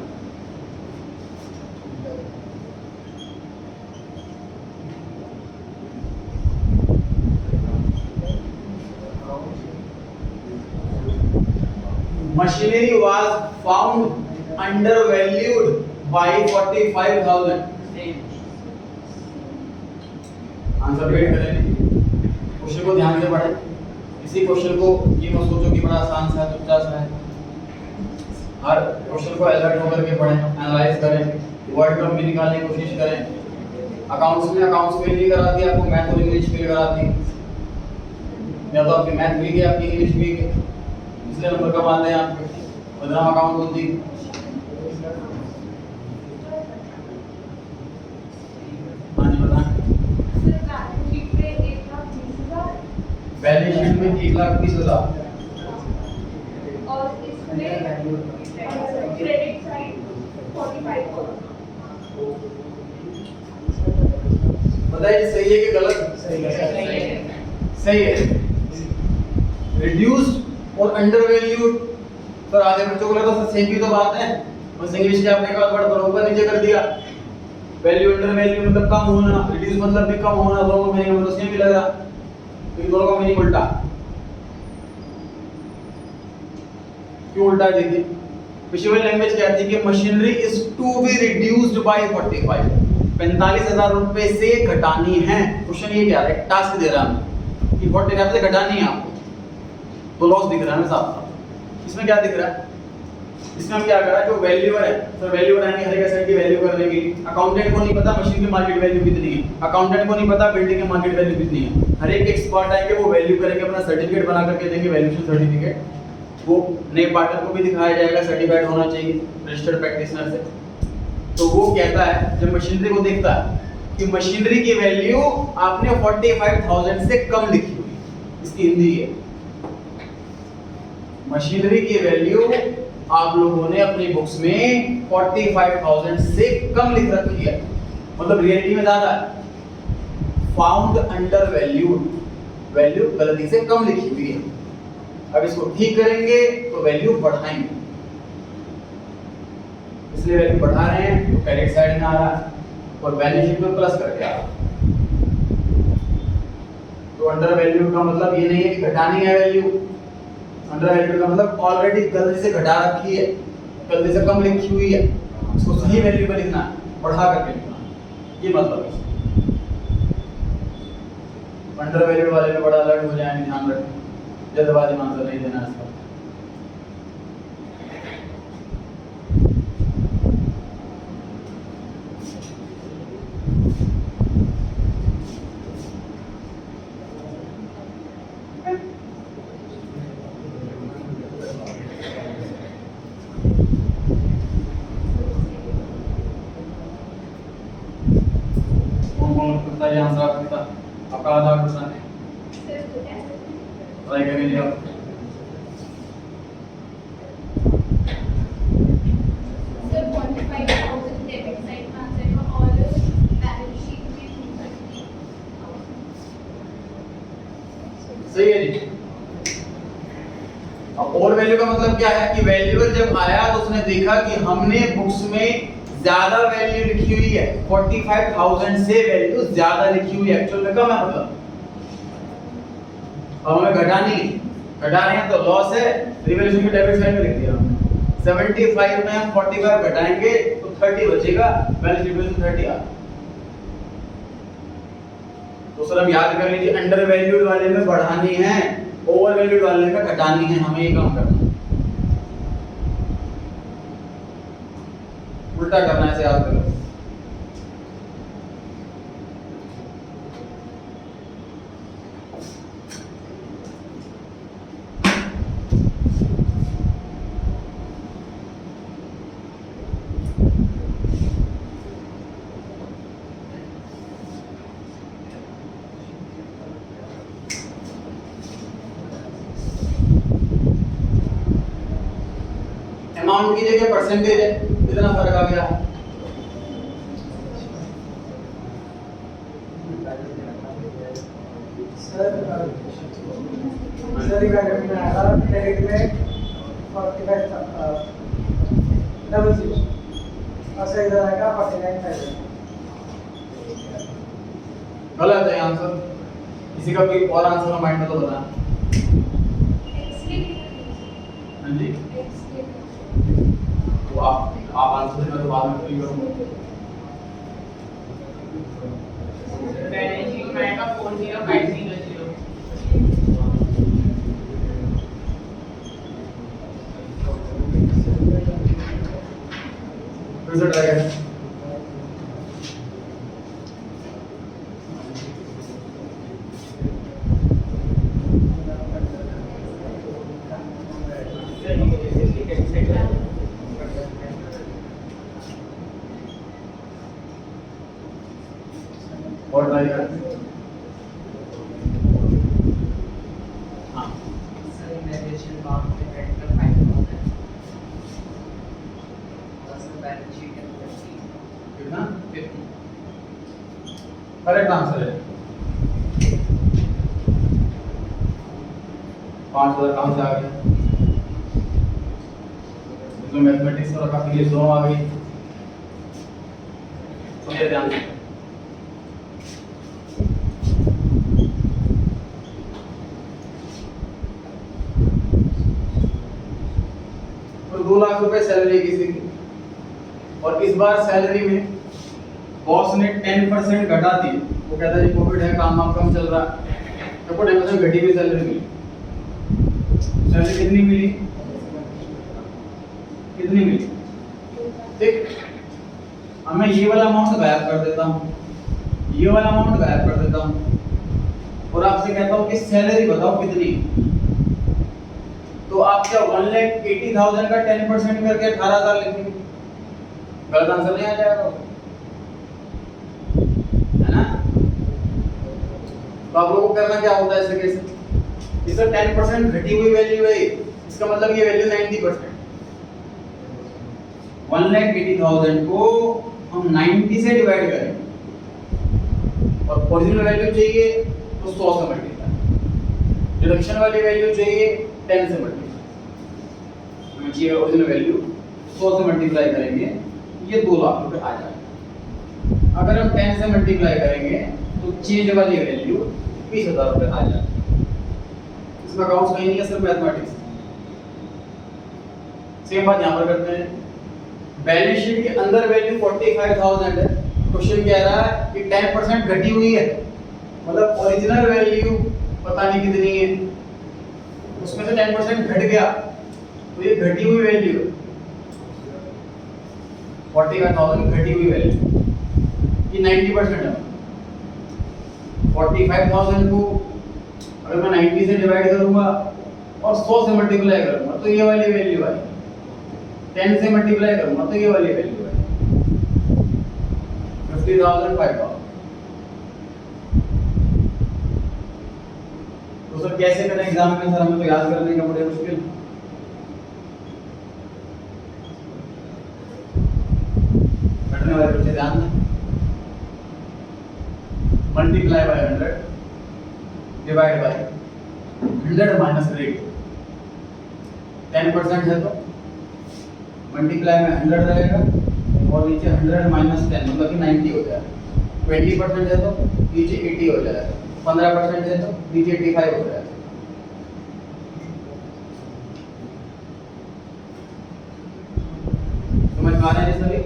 Machinery was found undervalued by 45,000. Answer wait करें, क्वेश्चन को ध्यान से पढ़ें। इसी क्वेश्चन को ये मत सोचो कि बड़ा आसान सा है, तुच्चा सा है। हर क्वेश्चन को अलर्ट होकर के पढ़ें, एनालाइज करें, वर्ड टर्म भी निकालने की कोशिश करें। अकाउंट्स में अकाउंट्स फेल नहीं कराती, आपको मैथ और इंग्लिश फेल कराती, या तो आपकी मैथ वीक है, आपकी इंग्लिश वीक है, इसलिए नंबर कम आते हैं आपके। 15 अकाउंट होती बैलेंस शीट में 1,20,000। Value credit side 45 crore. बताइए सही है कि गलत? सही है सर। सही है। रिड्यूस्ड और अंडर वैल्यूड, सर आधे बच्चों को लगा तो सेम की तो बात है, बस इंग्लिश के आपने कहा वर्ड पर ऊपर नीचे कर दिया। वैल्यू अंडर वैल्यू मतलब कम होना, रिड्यूस मतलब भी कम होना, दोनों का मीनिंग मतलब सेम ही लग रहा, तो दोनों का मीनिंग उल्टा। क्यों उल्टा है देखिए, विजुअल लैंग्वेज कहती है कि machinery is to be reduced by 45,000 रुपए से घटानी है। क्वेश्चन ये क्या है, टास्क दे रहा है कि 45 से घटानी है आपको, तो लॉस दिख रहा है ना साफ साफ। इसमें क्या दिख रहा है, इसमें हम क्या कर रहा है, जो वैल्यूअर है सर, वैल्यूअर यानी हर एक एसेट की वैल्यू कर देंगे। अकाउंटेंट को नहीं पता मशीन की मार्केट वैल्यू कितनी है, अकाउंटेंट को नहीं पता बिल्डिंग की मार्केट वैल्यू कितनी है। हर एक एक्सपर्ट आएंगे, वो वैल्यू करेंगे, अपना सर्टिफिकेट बना करके देंगे, वैल्यूएशन सर्टिफिकेट, वो नए पार्टनर को भी दिखाया जाएगा, सर्टिफाइड होना चाहिए रजिस्टर्ड प्रैक्टिशनर से। तो वो कहता है जब मशीनरी को देखता है कि मशीनरी की वैल्यू आपने 45,000 से कम लिखी हुई, इसकी हिंदी है मशीनरी की वैल्यू आप लोगों ने अपनी बुक्स में 45,000 से कम लिख रखी है, मतलब रियलिटी में ज्यादा है। फाउंड अंडर वैल्यूड, वैल्यू गलती से कम लिखी हुई है। अब इसको ठीक करेंगे तो वैल्यू बढ़ाएंगे, इसलिए वैल्यू बढ़ा रहे हैं तो क्रेडिट साइड में आ रहा है और बैलेंस शीट में प्लस करके आ रहा है। तो अंडर वैल्यू का मतलब ये नहीं है कि घटानी है वैल्यू, अंडर वैल्यू का मतलब ऑलरेडी गलती से घटा रखी है, गलती से कम लिखी हुई है, इसको सही वैल्यू पे लिखना है, बढ़ा करके लिखना है, ये मतलब है। अंडर वैल्यू वाले में बड़ा अलर्ट हो जाएंगे, ध्यान रखें, जल्दबाजी में आंसर नहीं देना इसका। कितना ये आंसर आपका आधा क्वेश्चन है, ट्राई कर लीजिए आप। सर 45,000 डेबिट साइड में आ जाएगा और बैलेंस शीट में 230,000। सही है जी। अब और वैल्यू का मतलब क्या है कि वैल्यूअर जब आया तो उसने देखा कि हमने बुक्स में ज्यादा वैल्यू लिखी हुई है, 45,000 से वैल्यू ज्यादा लिखी हुई है, एक्चुअल में कम है मतलब। अब हमें घटानी, घटा रहे हैं तो लॉस है, रिवैल्यूएशन की डेबिट साइड में लिख दिया हमने। 75 में हम 45 घटाएंगे तो 30 बचेगा, बैलेंस शीट में 30 आ। तो सर हम याद कर लीजिए, अंडर वैल्यूड वाले में बढ़ानी है, ओवर वैल्यूड वाले में घटानी है, हमें ये काम करना है, उल्टा करना है, इसे याद करो। अमाउंट की जगह परसेंटेज है, इतना फर्क आ गया। सर क्रेडिट में आया, क्रेडिट में 45 डबल सीट और सही इधर आएगा 49,000। गलत है आंसर, किसी का कोई और आंसर माइंड में तो बताना। हाँ जी, तो आप आंसर में तो बाद में फ्री करूंगा। बैलेंस शीट में आएगा 40,500। फिर से ट्राई करें। और ट्राई करें। करेक्ट आंसर है। 5,000 कहाँ से आ गया? इसमें मैथमेटिक्स और रखा फिजिक्स दोनों आ गई। सुनिए ध्यान से। तो 2 लाख रुपए सैलरी किसी की, और इस बार सैलरी में बॉस ने 10% घटा दी। वो कहता है जी कोविड है, काम वाम कम चल रहा है, तो को 10% घटी हुई सैलरी मिली। सैलरी कितनी मिली? कितनी मिली? ठीक, अब मैं ये वाला अमाउंट गायब कर देता हूँ, ये वाला अमाउंट गायब कर देता हूँ, और आपसे कहता हूँ कि सैलरी बताओ कितनी। तो आप क्या 1,80,000 का 10% करके 18,000 लिखेंगे? गलत आंसर नहीं आ जाएगा, है ना? तो आप लोगों को करना क्या होता है ऐसे केस में? इसका 10% घटी हुई वैल्यू है, इसका मतलब ये वैल्यू 90%। 1,80,000 को हम 90 से डिवाइड करेंगे, और ओरिजिनल वैल्यू चाहिए तो 100 से मल्टीप्लाई, डिडक्शन वाली वैल्यू चाहिए 10 से मल्टीप्लाई। हमें चाहिए ओरिजिनल वैल्यू, 100 से मल्टीप्लाई करेंगे, ये 2 लाख रुपए आ जाएगा। अगर हम 10 से मल्टीप्लाई करेंगे तो चेंज वाली वैल्यू 20,000 रुपए आ जाएगी। इसमें अकाउंट्स कहीं नहीं है, सिर्फ मैथमेटिक्स। सेम बात यहाँ पर करते हैं। बैलेंस शीट के अंदर वैल्यू 45,000 है, क्वेश्चन कह रहा है कि 10% घटी हुई है, मतलब ओरिजिनल वैल्यू पता नहीं कितनी है, उसमें से 10% घट गया, तो ये घटी हुई वैल्यू है 45,000 घटी हुई वैल्यू, ये 90% है। 45,000 को अगर मैं 90 से डिवाइड करूंगा और 100 से मल्टीप्लाई करूंगा तो ये वाली वैल्यू आई, 10 से मल्टीप्लाई करूंगा तो ये वाली वैल्यू आई 50,000 5,000। तो सर कैसे करें एग्जाम में? सर हमें तो याद करने का बड़े मुश्किल। बैठने वाले बच्चे ध्यान दें। Multiply by 100 divide by 100 minus rate. 10% है तो मल्टीप्लाई में 100 रहेगा, और नीचे 100 माइनस 10 मतलब कि 90 हो जाएगा। 20% है तो नीचे 80 हो जाएगा, 15% है तो नीचे 85 हो जाएगा। समझ में आ रहा है सभी?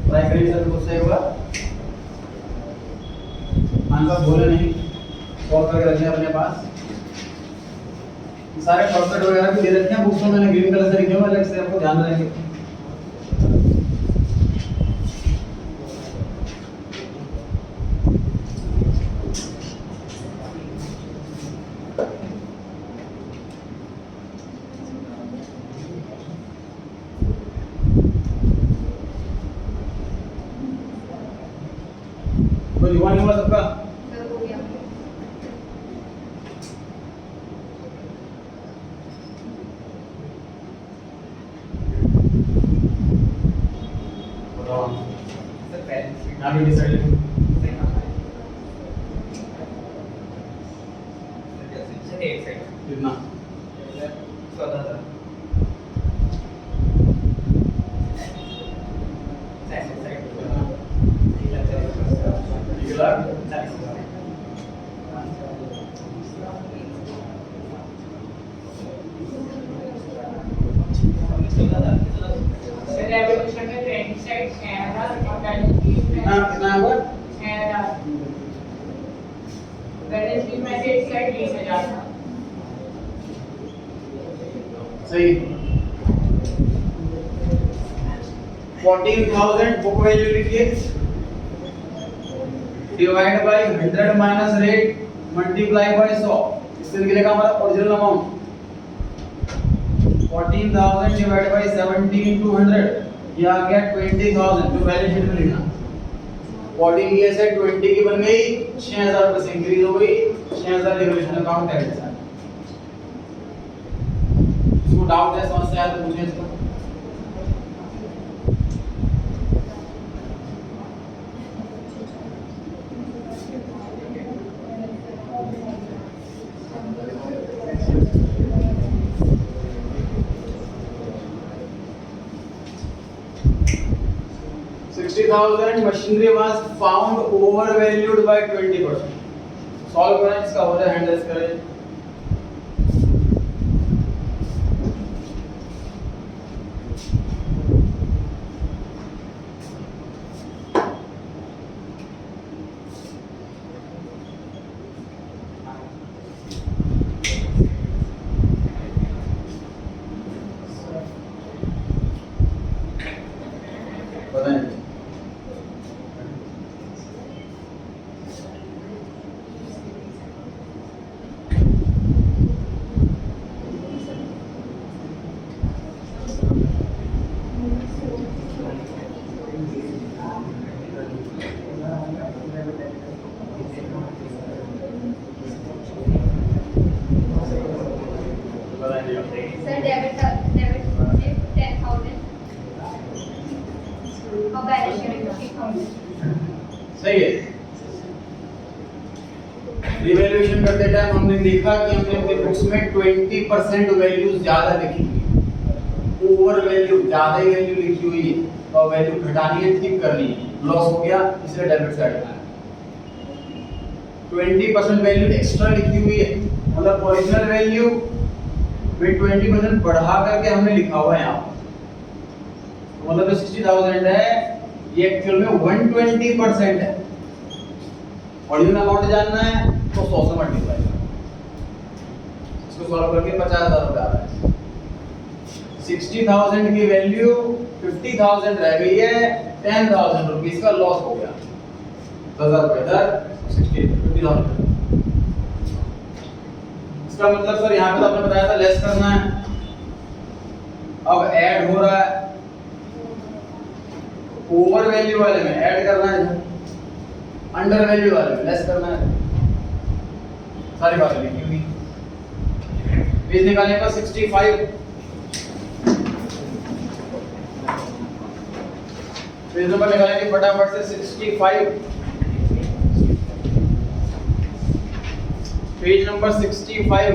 ट्राई करिए सर, कुछ सही होगा। आंसर बोले नहीं, सॉल्व करके रखिए अपने पास। सारे परफेक्ट वगैरह भी दे रखे हैं बुक्स में, मैंने ग्रीन कलर से लिखे हुए अलग से, आपको ध्यान रखेंगे। कोई युवा नहीं हुआ सबका? सर हो गया। बताओ सर बैलेंस शीट यहाँ पे डिसाइड सर एक सेकंड, कितना 14,000 1 लाख 40,000 The revolution में credit side 6,000 और balance sheet में कितना कितना होगा? 6,000। Balance sheet में से एक side 20,000 था। सही। 14,000 बुक वैल्यू लिखिए, divide by 100 minus rate multiply by 100। इससे निकलेगा हमारा original amount 14,000 divide by 70 into 100, ये आ गया 20,000, जो बैलेंस शीट में लिखना। बॉडी की एसेट 20 की बन गई, 6000 रुपए से इंक्रीज हो गई, 6000 रिवॉल्यूशन अकाउंट डेबिट साइड। इसको डाउट है, समस्या है तो पूछें इसको। Machinery was found overvalued by 20%। Solve करें, इसका हो जाए हैंडल्स करें। बताएं। सर डेबिट 10,000 और बैलेंस शीट में 50,000। सही है। रिवैल्यूएशन करते टाइम हमने देखा कि हमने अपने बुक्स में 20% वैल्यू ज्यादा लिखी हुई है, ओवर वैल्यू ज्यादा ही वैल्यू लिखी हुई है, तो वैल्यू घटानी है, ठीक करनी है। लॉस हो गया, इसलिए डेबिट साइड में 20% वैल्यू एक्स्ट्रा लिखी हुई है, मतलब ओरिजिनल वैल्यू में 20% बढ़ा करके हमने लिखा हुआ है यहाँ पर। तो मतलब जो 60,000 है ये एक्चुअल में 120% है। ओरिजिनल अमाउंट जानना है तो 100 से मल्टीप्लाई करो, इसको सॉल्व करके 50,000 रुपए आ रहा है। 60,000 की वैल्यू 50,000 रह गई है, 10,000 रुपीस का लॉस हो गया। 10,000 रुपए इधर, 50,000। इसका मतलब सर यहाँ पे तो आपने बताया था लेस करना है, अब ऐड हो रहा है, ओवर वैल्यू वाले में ऐड करना है, अंडर वैल्यू वाले में लेस करना है। सारी बातें लिखी हुई। पेज निकालने का 65, पेज नंबर निकालेंगे फटाफट से 65, page number 65,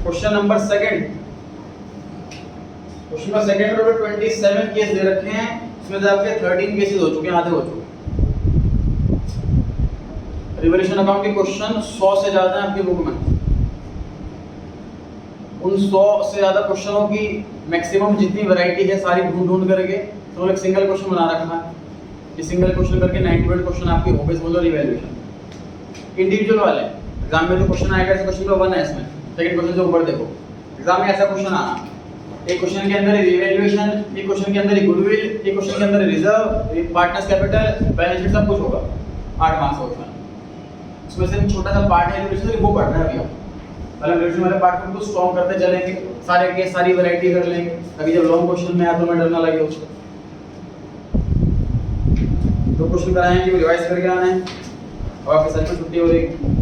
question number second. Question number second में 27 केस दे रखे हैं, इसमें से आपके 13 केसेस हो चुके हैं, आधे हो चुके हैं। रिवॉल्यूशन अकाउंट के क्वेश्चन 100 से ज्यादा है आपके बुक में। उन 100 से ज्यादा क्वेश्चनों की मैक्सिमम जितनी वैरायटी है सारी ढूंढ करके तो एक सिंगल क्वेश्चन बना रखा है। ये सिंगल क्वेश्चन करके 98 क्वेश्चन आपके हो गए, बोलो रिवैल्यूएशन। इंडिविजुअल वाले एग्जाम में जो क्वेश्चन आएगा, ऐसे क्वेश्चन नंबर 1 है इसमें, सेकंड क्वेश्चन जो ऊपर देखो, एग्जाम में ऐसा क्वेश्चन आना, एक क्वेश्चन के अंदर रिवैल्यूएशन, एक क्वेश्चन के अंदर गुडविल, एक क्वेश्चन के अंदर reserve, partners capital, balance sheet, सब कुछ होगा। 8 मार्क्स होगा इसमें से छोटा सा पार्ट है रिवैल्यूएशन, वो पढ़ना है अभी हम। पहले रिवैल्यूएशन वाले पार्ट को स्ट्रॉन्ग करते चलेंगे, सारे के सारी वैरायटी कर लेंगे ताकि जब लॉन्ग क्वेश्चन में आए तो मैं डर ना लगे उसको। तो क्वेश्चन कराएंगे, रिवाइज करके आना है और आपके सच में छुट्टी हो जाएगी।